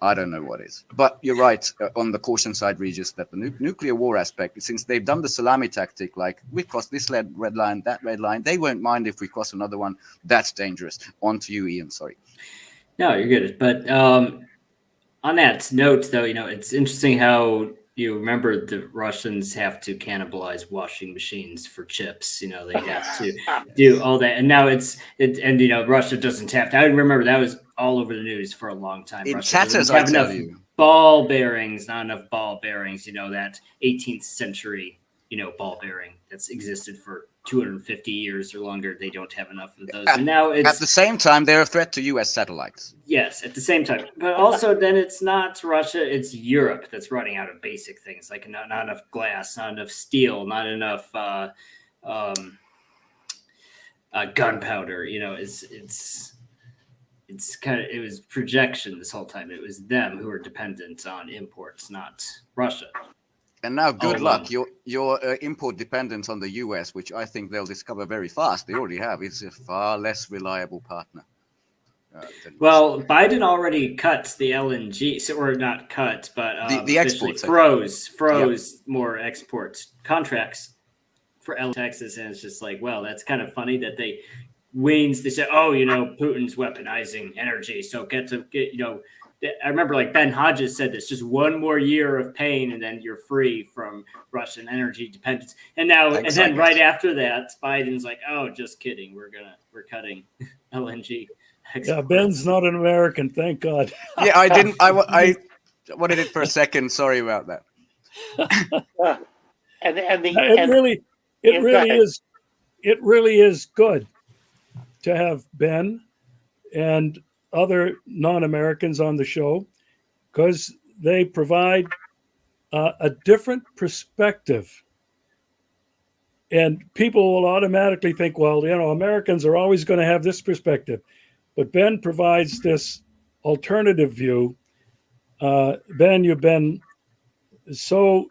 S1: I don't know what is. But you're right on the caution side, Regis, that the nuclear war aspect, since they've done the salami tactic, like we've crossed this red line, that red line, they won't mind if we cross another one. That's dangerous. On to you, Ian. Sorry.
S3: No, you're good. But on that note, though, it's interesting how you remember the Russians have to cannibalize washing machines for chips. They have to do all that, and now Russia doesn't have to. I remember that was all over the news for a long time.
S1: In
S3: Russia
S1: tatters,
S3: doesn't have
S1: I tell
S3: enough
S1: you.
S3: ball bearings, not enough ball bearings. That 18th century, ball bearing that's existed for 250 years or longer. They don't have enough of those, and now it's
S1: at the same time they're a threat to U.S. satellites.
S3: Yes, at the same time, but also then it's not Russia; it's Europe that's running out of basic things like not enough glass, not enough steel, not enough gunpowder. It's kind of, it was projection this whole time. It was them who were dependent on imports, not Russia.
S1: And now, good luck. Your import dependence on the US, which I think they'll discover very fast. They already have. Is a far less reliable partner.
S3: Well, Biden already cut the LNG, or not cut, but
S1: the exports
S3: froze more export contracts for LNG Texas, and it's just like, well, that's kind of funny that they said, Putin's weaponizing energy, so get. I remember like Ben Hodges said this, just one more year of pain and then you're free from Russian energy dependence. And then right after that, Biden's like, oh, just kidding. We're cutting LNG exports.
S4: Yeah, Ben's not an American, thank God.
S1: Yeah, I didn't. I wanted it for a second. Sorry about that.
S4: It really is good to have Ben and other non-Americans on the show, because they provide a different perspective. And people will automatically think, well, Americans are always going to have this perspective. But Ben provides this alternative view. Ben, you've been so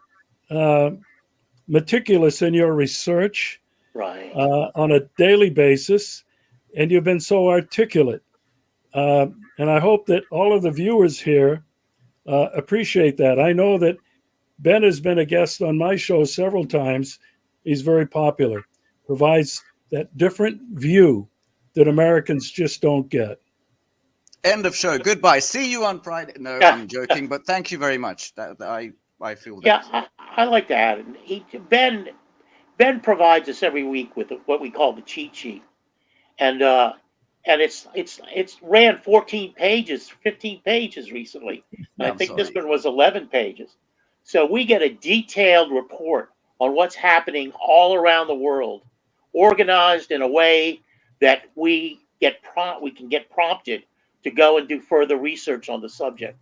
S4: meticulous in your research,
S2: right,
S4: on a daily basis, and you've been so articulate. And I hope that all of the viewers here appreciate that. I know that Ben has been a guest on my show several times. He's very popular, provides that different view that Americans just don't get.
S1: End of show. Goodbye. See you on Friday. No, I'm joking, but thank you very much. I feel that.
S2: Yeah, I like to add. Ben provides us every week with what we call the cheat sheet, and it's ran 14 pages, 15 pages recently. And I think this one was 11 pages. So we get a detailed report on what's happening all around the world, organized in a way that we can get prompted to go and do further research on the subject.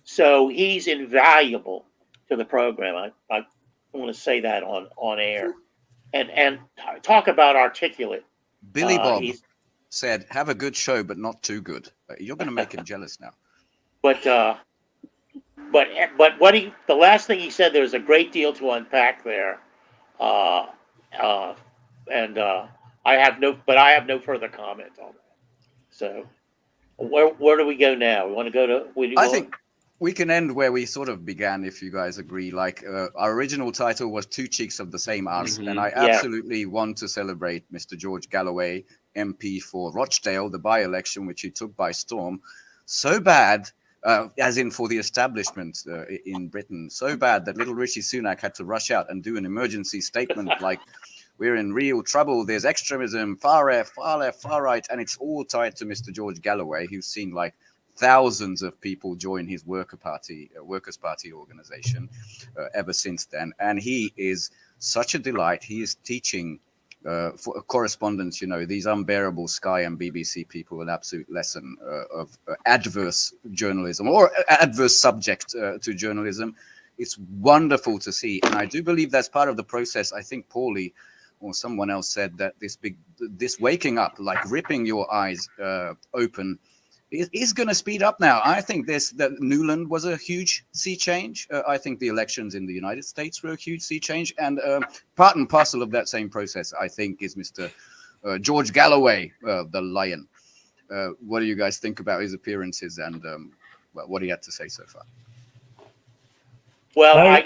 S2: So he's invaluable to the program. I want to say that on air, and talk about articulate.
S1: Billy Bob said, "Have a good show, but not too good." You're going to make him jealous now. But
S2: the last thing he said, there's a great deal to unpack there, and I have no further comment on that. So, where do we go now? We want to go to.
S1: I think we can end where we sort of began, if you guys agree. Like our original title was Two Cheeks of the Same Arse, and I absolutely want to celebrate Mr. George Galloway, MP for Rochdale, the by-election, which he took by storm. So bad, as in for the establishment in Britain, so bad that little Rishi Sunak had to rush out and do an emergency statement like, we're in real trouble, there's extremism, far left, far right, and it's all tied to Mr. George Galloway, who's seen like thousands of people join his Workers' Party organization ever since then. And he is such a delight. He is teaching for correspondence, these unbearable Sky and BBC people an absolute lesson of adverse journalism or adverse subject to journalism. It's wonderful to see. And I do believe that's part of the process. I think Paulie or someone else said that this waking up, like ripping your eyes open, is going to speed up now. I think that Newland was a huge sea change. I think the elections in the United States were a huge sea change. And part and parcel of that same process, I think, is Mr. George Galloway, the Lion. What do you guys think about his appearances and what he had to say so far?
S2: Well,
S4: I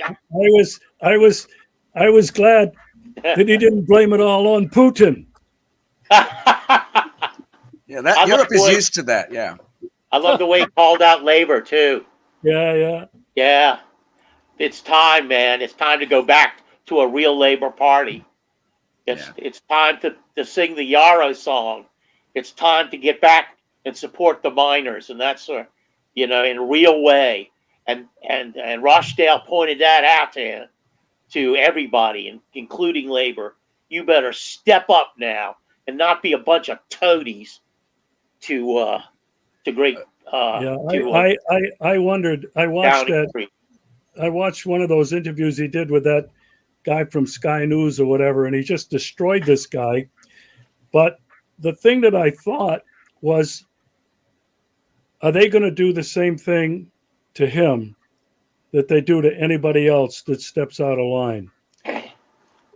S4: was glad that he didn't blame it all on Putin.
S1: Yeah, Europe is used to that. Yeah,
S2: I love the way he called out labor too.
S4: Yeah.
S2: It's time, man. It's time to go back to a real labor party. It's time to sing the Yarrow song. It's time to get back and support the miners, and that's in a real way. And Rochdale pointed that out to everybody, including labor. You better step up now and not be a bunch of toadies to great.
S4: I wondered. I watched that. I watched one of those interviews he did with that guy from Sky News or whatever, and he just destroyed this guy. But the thing that I thought was, are they going to do the same thing to him that they do to anybody else that steps out of line?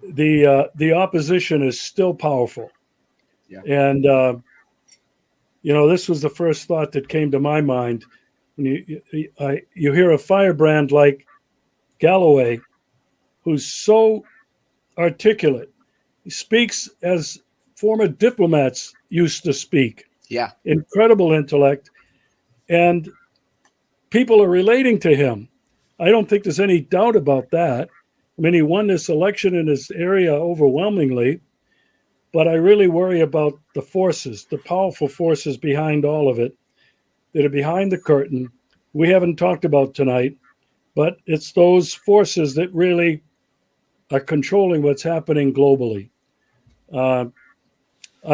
S4: The opposition is still powerful.
S1: Yeah.
S4: And, this was the first thought that came to my mind. When you hear a firebrand like Galloway, who's so articulate. He speaks as former diplomats used to speak.
S1: Yeah.
S4: Incredible intellect. And people are relating to him. I don't think there's any doubt about that. I mean, he won this election in his area overwhelmingly, but I really worry about the forces, the powerful forces behind all of it, that are behind the curtain. We haven't talked about tonight, but it's those forces that really are controlling what's happening globally. I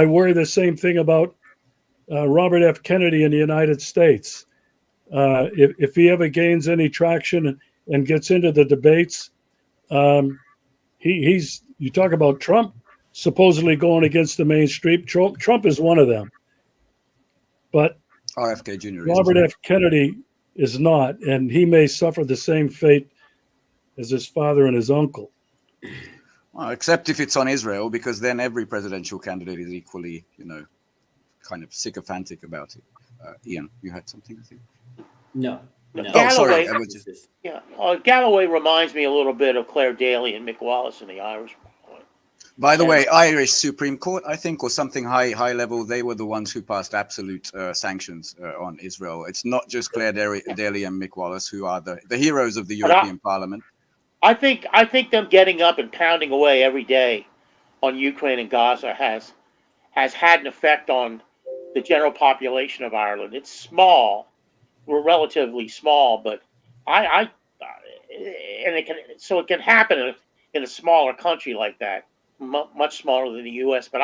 S4: worry the same thing about Robert F. Kennedy in the United States. If he ever gains any traction and gets into the debates, you talk about Trump supposedly going against the mainstream. Trump is one of them, but
S1: RFK Jr.
S4: Robert F. Kennedy is not, and he may suffer the same fate as his father and his uncle.
S1: Well, except if it's on Israel, because then every presidential candidate is equally, kind of sycophantic about it. Ian, you had something to say?
S3: No.
S1: Oh, sorry.
S2: Galloway reminds me a little bit of Claire Daly and Mick Wallace in the Irish.
S1: By the way, Irish Supreme Court, I think, or something high level, they were the ones who passed absolute sanctions on Israel. It's not just Claire Daly and Mick Wallace who are the heroes of the European Parliament.
S2: I think them getting up and pounding away every day on Ukraine and Gaza has had an effect on the general population of Ireland. It's small, we're relatively small, but it can happen in a smaller country like that, much smaller than the U.S. But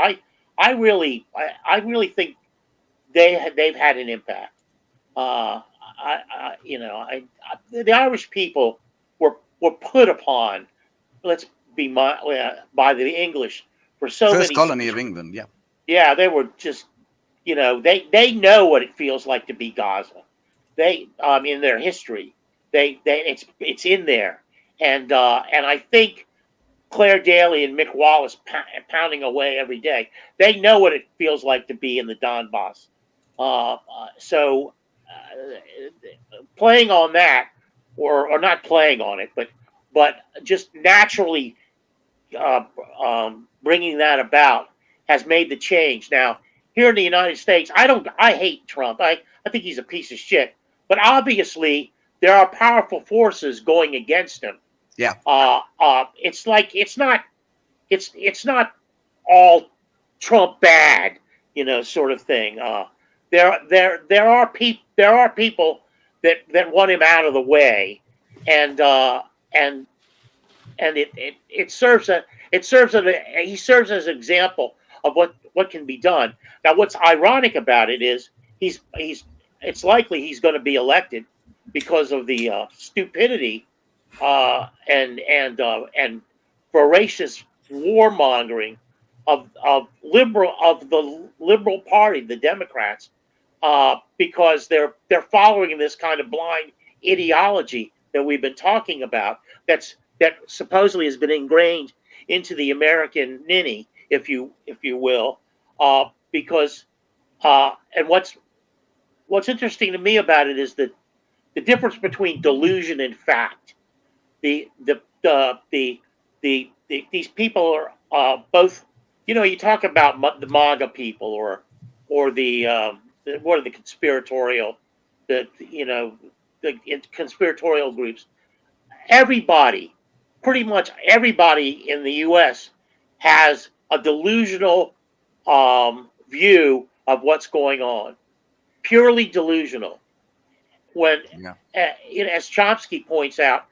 S2: I really think they've had an impact. The Irish people were put upon, by the English for so many.
S1: First colony of England, yeah.
S2: Yeah, they were just, they know what it feels like to be Gaza. They, in their history, it's in there, and I think Claire Daly and Mick Wallace pounding away every day. They know what it feels like to be in the Donbass. So playing on that, or not playing on it, but just naturally bringing that about has made the change. Now, here in the United States, I hate Trump. I think he's a piece of shit. But obviously, there are powerful forces going against him.
S1: Yeah.
S2: It's not all Trump bad, sort of thing. There are people that want him out of the way, and and it serves he serves as an example of what can be done. Now, what's ironic about it is it's likely he's going to be elected because of the stupidity and voracious warmongering of the liberal party, the Democrats, because they're following this kind of blind ideology that we've been talking about. That supposedly has been ingrained into the American ninny, if you will, because and what's interesting to me about it is that the difference between delusion and fact. These people are both. You talk about the MAGA people or what are the conspiratorial, the conspiratorial groups. Everybody, pretty much everybody in the U.S. has a delusional view of what's going on, purely delusional. When, as Chomsky points out,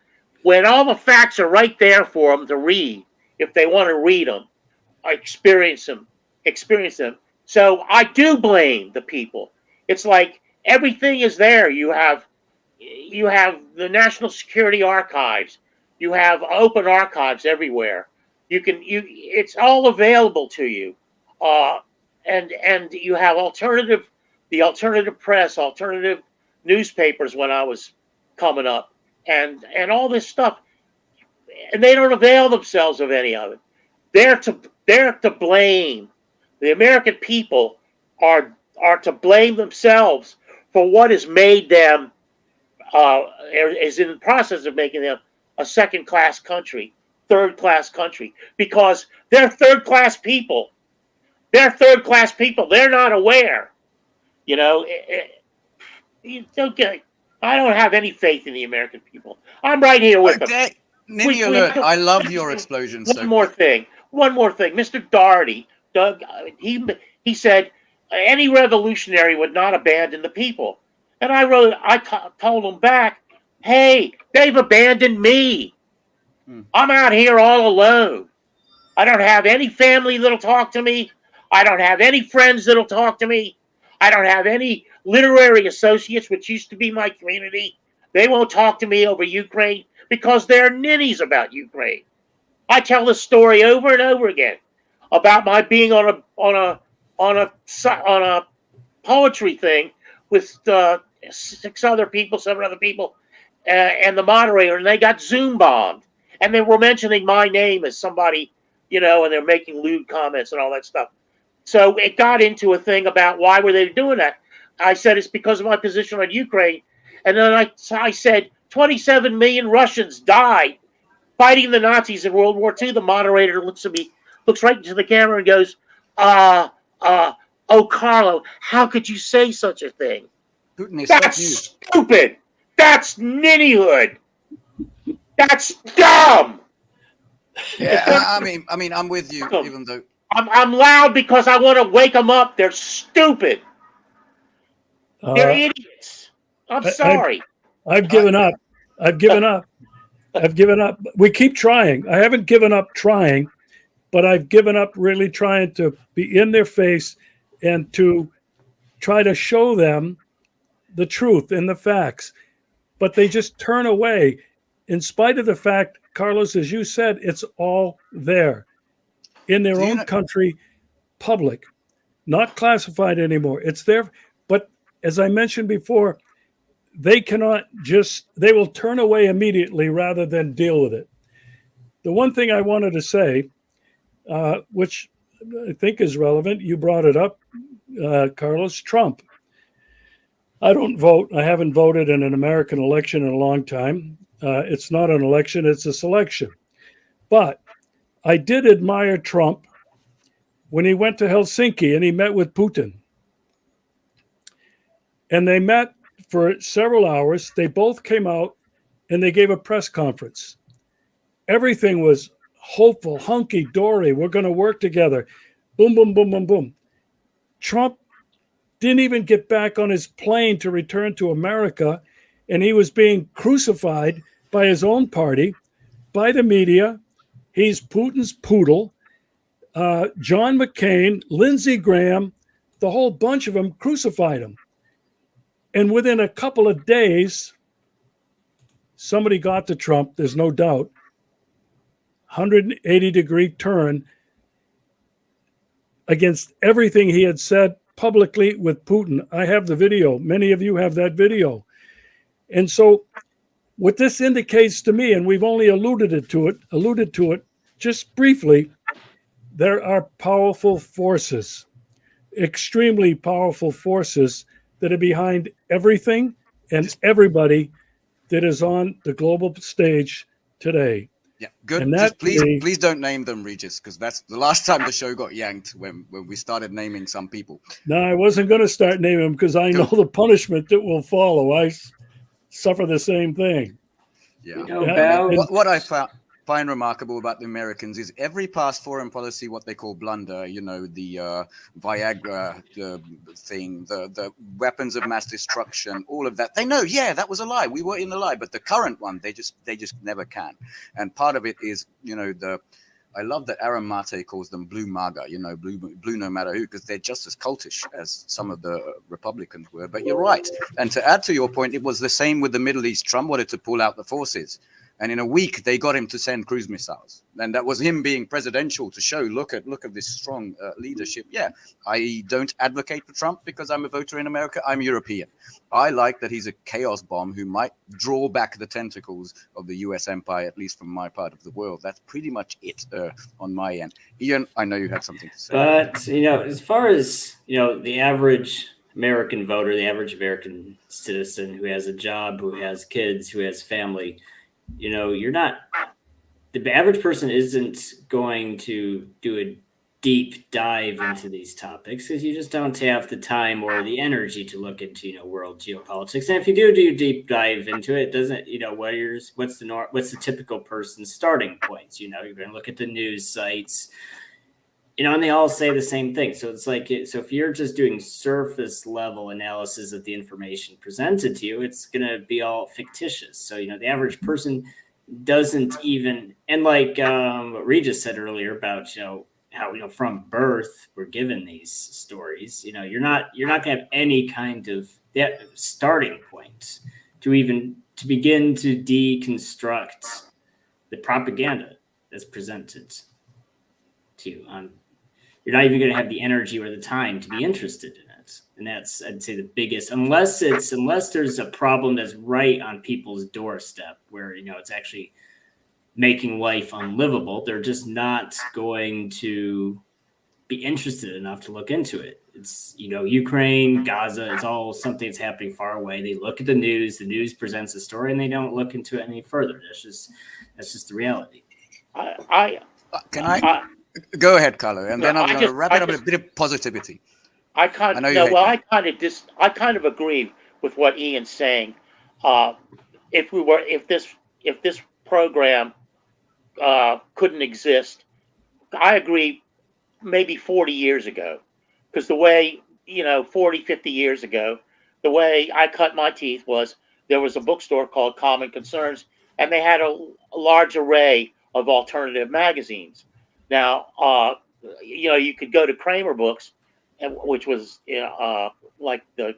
S2: when all the facts are right there for them to read, if they want to read them, experience them. So I do blame the people. It's like everything is there. You have the National Security Archives. You have open archives everywhere. It's all available to you. And you have the alternative press, alternative newspapers when I was coming up, and all this stuff, and they don't avail themselves of any of it. They're to blame. The American people are to blame themselves for what has made them is in the process of making them a second-class country, third-class country, because they're third-class people. They're third-class people. They're not aware. You don't get. I don't have any faith in the American people. I'm right here with them.
S1: Ninny alert! I love your explosion.
S2: One more thing, Mr. Doherty, Doug, he said any revolutionary would not abandon the people, and I told him back, hey, they've abandoned me. I'm out here all alone. I don't have any family that'll talk to me. I don't have any friends that'll talk to me. I don't have any literary associates, which used to be my community. They won't talk to me over Ukraine because they're ninnies about Ukraine. I tell this story over and over again about my being on a poetry thing with 7 other people, and the moderator, and they got Zoom bombed, and they were mentioning my name as somebody, and they're making lewd comments and all that stuff. So it got into a thing about why were they doing that. I said it's because of my position on Ukraine, and then I said 27 million Russians died fighting the Nazis in World War II. The moderator looks right into the camera and goes, oh, Carlo, how could you say such a thing? That's stupid. That's ninnyhood. That's dumb.
S1: Yeah, I mean, I'm with you, even though
S2: I'm loud because I want to wake them up. They're stupid. They're idiots. I'm sorry.
S4: I've given up. I've given up. We keep trying. I haven't given up trying, but I've given up really trying to be in their face and to try to show them the truth and the facts. But they just turn away in spite of the fact, Carlos, as you said, it's all there in their own country, public, not classified anymore. It's there. But as I mentioned before, they will turn away immediately rather than deal with it. The one thing I wanted to say, which I think is relevant, you brought it up, Carlos, Trump. I don't vote. I haven't voted in an American election in a long time. It's not an election, it's a selection. But I did admire Trump when he went to Helsinki and he met with Putin. And they met for several hours. They both came out and they gave a press conference. Everything was hopeful, hunky-dory. We're going to work together. Boom, boom, boom, boom, boom. Trump didn't even get back on his plane to return to America, and he was being crucified by his own party by the media. He's Putin's poodle. John McCain, Lindsey Graham, the whole bunch of them crucified him. And within a couple of days, somebody got to Trump, there's no doubt. 180-degree turn against everything he had said publicly with Putin. I have the video. Many of you have that video. And so what this indicates to me, and we've only alluded to it just briefly, there are powerful forces, extremely powerful forces that are behind everything and everybody that is on the global stage today.
S1: Yeah, good.
S4: And
S1: Just please don't name them, Regis, because that's the last time the show got yanked when we started naming some people.
S4: No, I wasn't going to start naming them because I know the punishment that will follow. I suffer the same thing.
S1: Yeah. What I find remarkable about the Americans is every past foreign policy, what they call blunder, the Viagra thing, the weapons of mass destruction, all of that. They know, that was a lie. We were in a lie. But the current one, they just never can. And part of it is, I love that Aaron Mate calls them blue MAGA, blue no matter who, because they're just as cultish as some of the Republicans were. But you're right. And to add to your point, it was the same with the Middle East. Trump wanted to pull out the forces. And in a week, they got him to send cruise missiles. And that was him being presidential to show, look at this strong leadership. Yeah, I don't advocate for Trump because I'm a voter in America. I'm European. I like that he's a chaos bomb who might draw back the tentacles of the U.S. empire, at least from my part of the world. That's pretty much it on my end. Ian, I know you had something to say.
S3: But, as far as, the average American voter, the average American citizen who has a job, who has kids, who has family, you're not, the average person isn't going to do a deep dive into these topics because you just don't have the time or the energy to look into, world geopolitics. And if you do a deep dive into it, doesn't, what's the typical person's starting points? You're going to look at the news sites, and they all say the same thing. So it's like, so if you're just doing surface level analysis of the information presented to you, it's going to be all fictitious. So, the average person doesn't even, and like what Regis said earlier about, how, from birth, we're given these stories, you're not going to have any kind of that starting point to begin to deconstruct the propaganda that's presented to you. You're not even going to have the energy or the time to be interested in it. And that's, I'd say, the biggest, unless there's a problem that's right on people's doorstep where, it's actually making life unlivable, they're just not going to be interested enough to look into it. It's, Ukraine, Gaza, it's all something that's happening far away. They look at the news presents a story and they don't look into it any further. That's just the reality.
S1: Go ahead, Carlo, and then I'm going to wrap it up with a bit of positivity.
S2: I kind of agree with what Ian's saying. If this program couldn't exist, I agree. Maybe 40 years ago, because the way 40, 50 years ago, the way I cut my teeth was there was a bookstore called Common Concerns, and they had a large array of alternative magazines. Now, you could go to Kramer Books, which was like the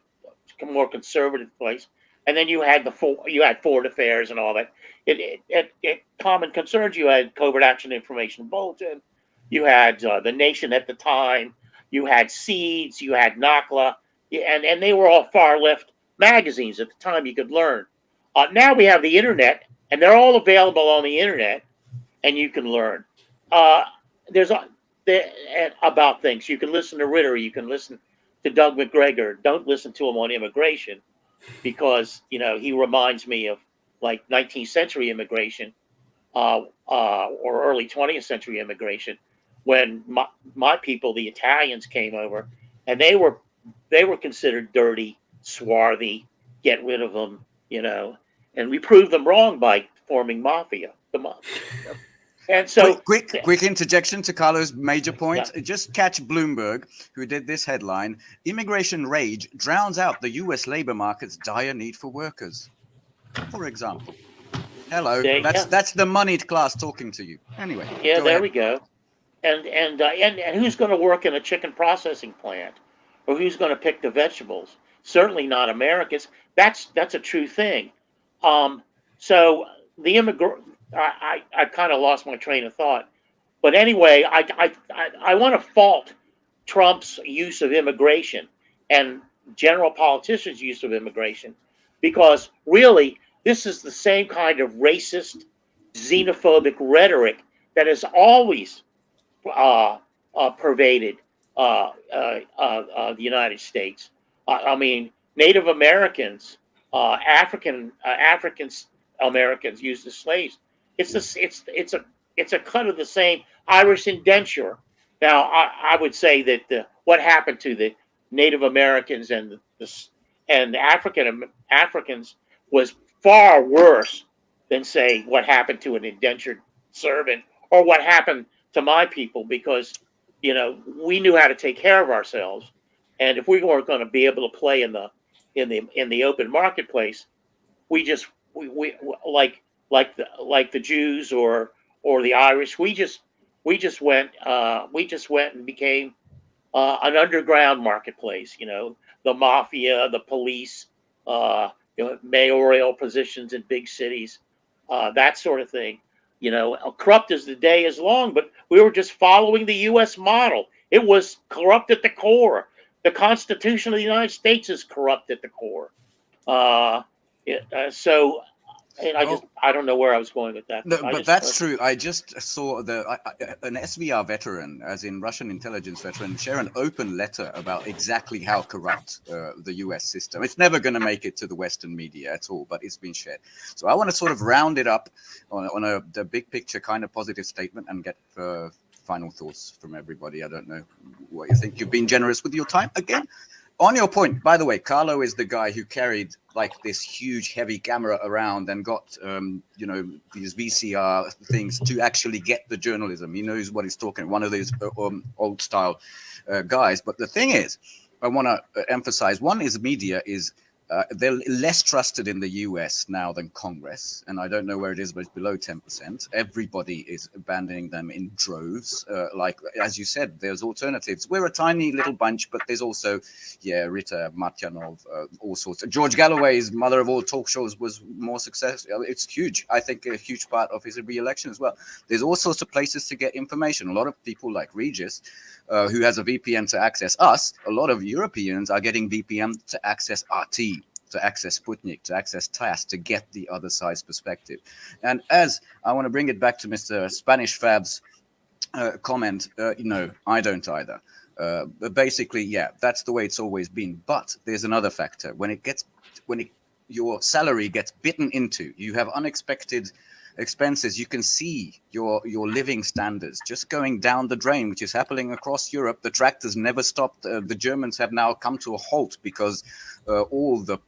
S2: more conservative place, and then you had Foreign Affairs and all that. At Common Concerns, you had Covert Action Information Bulletin, you had The Nation at the time, you had Seeds, you had NACLA, and they were all far left magazines at the time. You could learn. Now we have the internet, and they're all available on the internet, and you can learn. There's about things. You can listen to Ritter. You can listen to Doug McGregor. Don't listen to him on immigration because, he reminds me of like 19th century immigration or early 20th century immigration when my people, the Italians, came over and they were considered dirty, swarthy, get rid of them, and we proved them wrong by forming mafia. The mafia. And so,
S1: quick interjection to Carlo's major point. Yeah. Just catch Bloomberg, who did this headline: "Immigration rage drowns out the U.S. labor market's dire need for workers." For example, Hello.
S2: There-
S1: That's the moneyed class talking to you. Anyway.
S2: Yeah,
S1: go
S2: there
S1: ahead.
S2: we go. And who's going to work in a chicken processing plant, or who's going to pick the vegetables? Certainly not Americans. That's a true thing. So the I kind of lost my train of thought, but anyway, I want to fault Trump's use of immigration and general politicians' use of immigration, because really this is the same kind of racist, xenophobic rhetoric that has always pervaded the United States. I mean, Native Americans, African Americans used as slaves. It's a cut of the same Irish indenture. Now, I would say that what happened to the Native Americans and the Africans was far worse than, say, what happened to an indentured servant, or what happened to my people, because we knew how to take care of ourselves, and if we weren't going to be able to play in the open marketplace, we like the Jews or the Irish, we just went and became an underground marketplace. The mafia, the police, mayoral positions in big cities, that sort of thing. Corrupt as the day is long, but we were just following the U.S. model. It was corrupt at the core. The Constitution of the United States is corrupt at the core. So, and I don't know where I was going with that.
S1: No, but that's true. I just saw an SVR veteran, as in Russian intelligence veteran, share an open letter about exactly how corrupt the US system. It's never going to make it to the Western media at all, but it's been shared. So I want to sort of round it up on the big picture kind of positive statement and get final thoughts from everybody. I don't know what you think. You've been generous with your time again. On your point, by the way, Carlo is the guy who carried like this huge heavy camera around and got these VCR things to actually get the journalism. He knows what he's talking. One of these old style guys. But the thing is, I want to emphasize, one is media is they're less trusted in the US now than Congress, and I don't know where it is, but it's below 10%. Everybody is abandoning them in droves. Like, as you said, there's alternatives. We're a tiny little bunch, but there's also, Rita Martyanov, all sorts. George Galloway's mother of all talk shows was more successful. It's huge. I think a huge part of his re-election as well. There's all sorts of places to get information. A lot of people like Regis, who has a VPN to access us. A lot of Europeans are getting VPN to access RT, to access Sputnik, to access TASS, to get the other side's perspective. And as I want to bring it back to Mr. Spanish Fab's comment, no, I don't either. But basically, that's the way it's always been. But there's another factor. When your salary gets bitten into, you have unexpected expenses, you can see your living standards just going down the drain, which is happening across Europe. The tractors never stopped. The Germans have now come to a halt because all the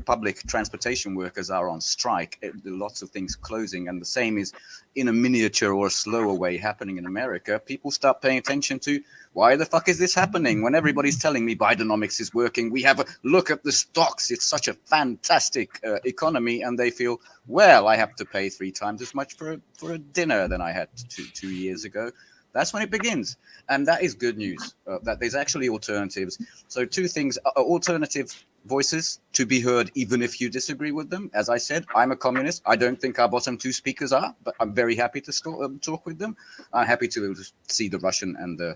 S1: public transportation workers are on strike. Lots of things closing, and the same is in a miniature or a slower way happening in America. People start paying attention to, why the fuck is this happening when everybody's telling me Bidenomics is working? We have a look at the stocks. It's such a fantastic economy. And they feel, well, I have to pay 3 times as much for a dinner than I had two years ago. That's when it begins. And that is good news, that there's actually alternatives. So 2 things, alternative voices to be heard, even if you disagree with them. As I said, I'm a communist. I don't think our bottom 2 speakers are, but I'm very happy to talk with them. I'm happy to see the Russian and the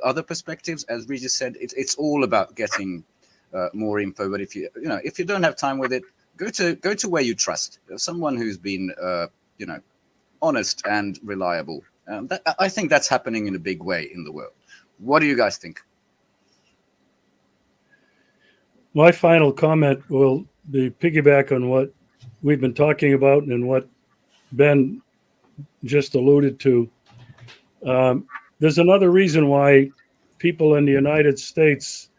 S1: other perspectives. As Regis said, it's all about getting more info. But if you don't have time with it, go to where you trust, someone who's been honest and reliable. I think that's happening in a big way in the world. What do you guys think?
S4: My final comment will be piggyback on what we've been talking about and what Ben just alluded to. There's another reason why people in the United States,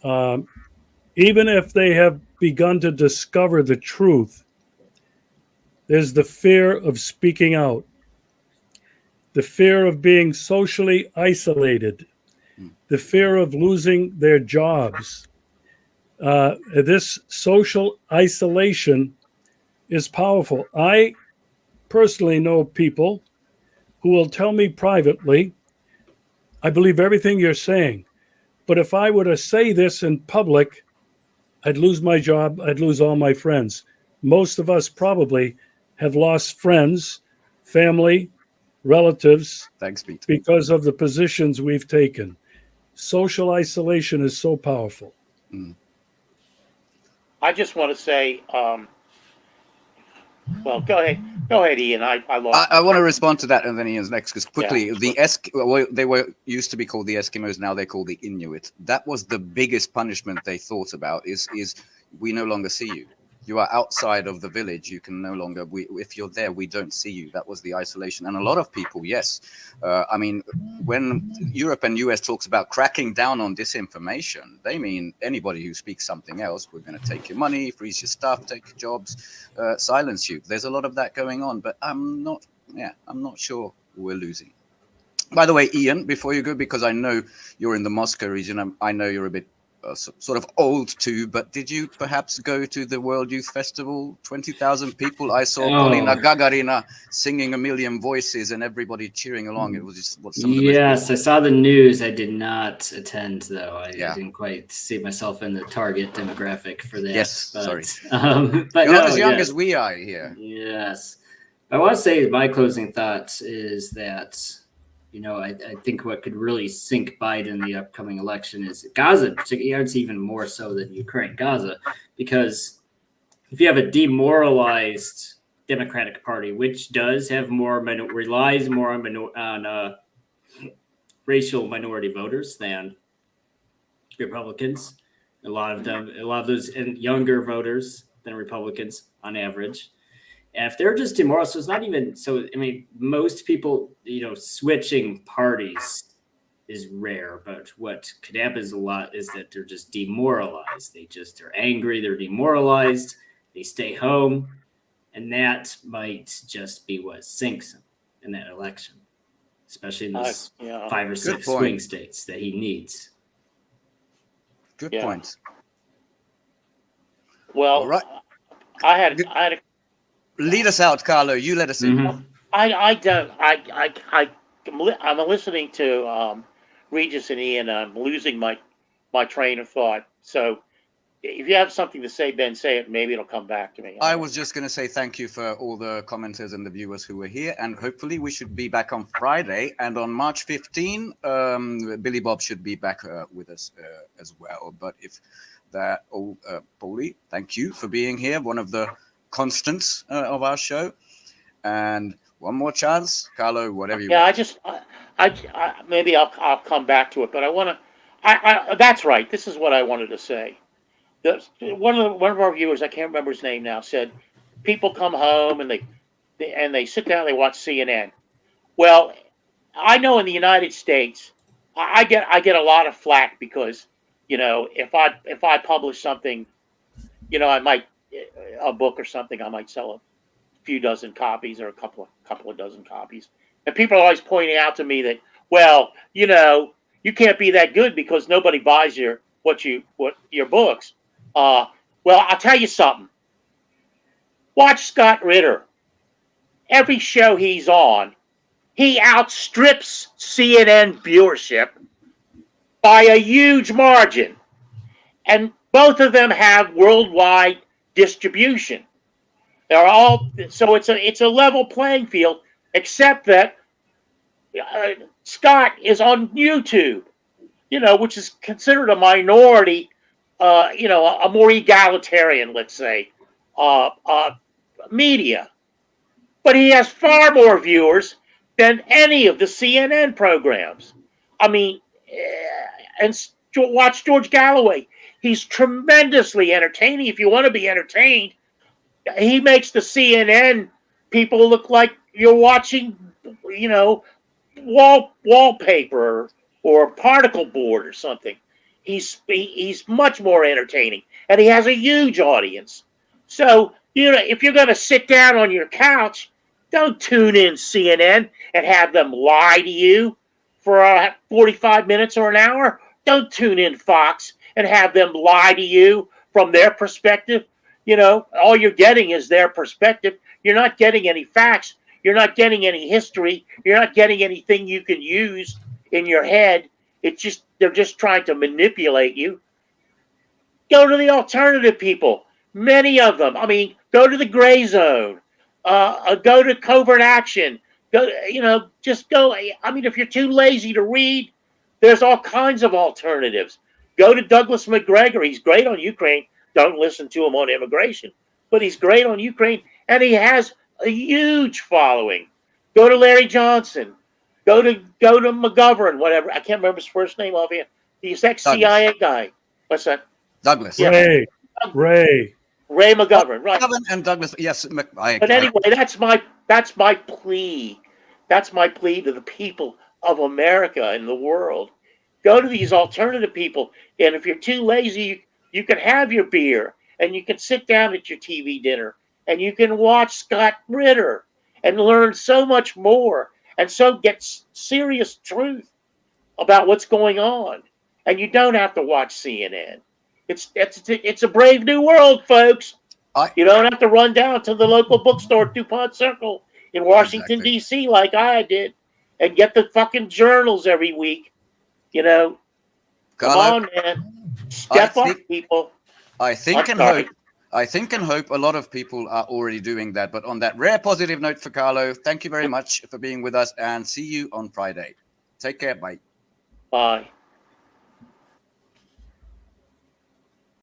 S4: even if they have begun to discover the truth, there's the fear of speaking out, the fear of being socially isolated, the fear of losing their jobs. This social isolation is powerful. I personally know people who will tell me privately, I believe everything you're saying, but if I were to say this in public, I'd lose my job, I'd lose all my friends. Most of us probably have lost friends, family, relatives
S1: Thanks, Pete.
S4: because of the positions we've taken. Social isolation is so powerful.
S2: I just want to say, well, go ahead, Ian. I lost
S1: I
S2: my
S1: want to
S2: train.
S1: respond to that, and then Ian's next. Because
S2: Yeah,
S1: quickly, well, they were used to be called the Eskimos. Now they're called the Inuit. That was the biggest punishment they thought about. Is we no longer see you. You are outside of the village. You can no longer. If you're there, we don't see you. That was the isolation. And a lot of people, yes. I mean, when Europe and US talks about cracking down on disinformation, they mean anybody who speaks something else. We're going to take your money, freeze your stuff, take your jobs, silence you. There's a lot of that going on, but I'm not sure we're losing. By the way, Ian, before you go, because I know you're in the Moscow region, I know you're a bit sort of old too, but did you perhaps go to the World Youth Festival? 20,000 people. I saw Polina Gagarina singing A Million Voices and everybody cheering along. It was just some of the most.
S3: Yes, I saw the news. I did not attend, though. I didn't quite see myself in the target demographic for that.
S1: Yes,
S3: but,
S1: sorry.
S3: But
S1: you're
S3: no,
S1: not as young
S3: yes.
S1: as we are here.
S3: Yes. I want to say my closing thoughts is that, I think what could really sink Biden in the upcoming election is Gaza, particularly. It's even more so than Ukraine, Gaza, because if you have a demoralized Democratic Party, which does have relies more on racial minority voters than Republicans, a lot of those and younger voters than Republicans on average. And if they're just demoralized, so it's not even so. I mean, most people, switching parties is rare, but what could happen is a lot is that they're just demoralized. They're angry, they're demoralized, they stay home, and that might just be what sinks him in that election, especially in those 5 or 6 swing states that he needs.
S1: Good point.
S2: Well,
S1: all right.
S2: I had a
S1: lead us out, Carlo. You let us in.
S3: Mm-hmm.
S2: I'm listening to Regis and Ian. I'm losing my train of thought. So if you have something to say, Ben, say it. Maybe it'll come back to me.
S1: I was just going to say thank you for all the commenters and the viewers who were here. And hopefully we should be back on Friday. And on March 15, Billy Bob should be back with us as well. But if that, Paulie, thank you for being here. One of the constants of our show. And one more chance, Carlo, whatever you want.
S2: I maybe I'll come back to it. But I want to, that's right. This is what I wanted to say. One of our viewers, I can't remember his name now, said people come home and they sit down and they watch CNN. Well, I know in the United States, I get a lot of flack because if I publish something, I might a book or something, I might sell a few dozen copies or a couple of dozen copies, and people are always pointing out to me that you can't be that good because nobody buys your books. Well, I'll tell you something. Watch Scott Ritter. Every show he's on, he outstrips CNN viewership by a huge margin. And both of them have worldwide distribution. So it's a level playing field, except that Scott is on YouTube, which is considered a minority. A more egalitarian, let's say, media. But he has far more viewers than any of the CNN programs. I mean, and watch George Galloway. He's tremendously entertaining. If you want to be entertained, he makes the CNN people look like you're watching, wallpaper or particle board or something. He's much more entertaining, and he has a huge audience. So if you're going to sit down on your couch, don't tune in CNN and have them lie to you for 45 minutes or an hour. Don't tune in Fox and have them lie to you from their perspective. all you're getting is their perspective. You're not getting any facts. You're not getting any history. You're not getting anything you can use in your head. They're just trying to manipulate you. Go to the alternative people. Many of them. I mean, go to the gray zone. Go to covert action. Just go. I mean, if you're too lazy to read, there's all kinds of alternatives. Go to Douglas McGregor. He's great on Ukraine. Don't listen to him on immigration, but he's great on Ukraine, and he has a huge following. Go to Larry Johnson. Go to McGovern, whatever. I can't remember his first name off here. He's ex-CIA guy. What's that?
S1: Douglas.
S2: Yeah.
S4: Ray
S2: McGovern, right?
S1: McGovern and Douglas. Yes,
S2: But anyway, that's my plea. That's my plea to the people of America and the world. Go to these alternative people, and if you're too lazy, you can have your beer and you can sit down at your TV dinner and you can watch Scott Ritter and learn so much more and so get serious truth about what's going on. And you don't have to watch CNN. It's a brave new world, folks. You don't have to run down to the local bookstore, DuPont Circle in Washington, D.C. like I did and get the fucking journals every week. Come on, man. Step up, people.
S1: I think and hope a lot of people are already doing that. But on that rare positive note for Carlo, thank you very much for being with us and see you on Friday. Take care. Bye.
S2: Bye.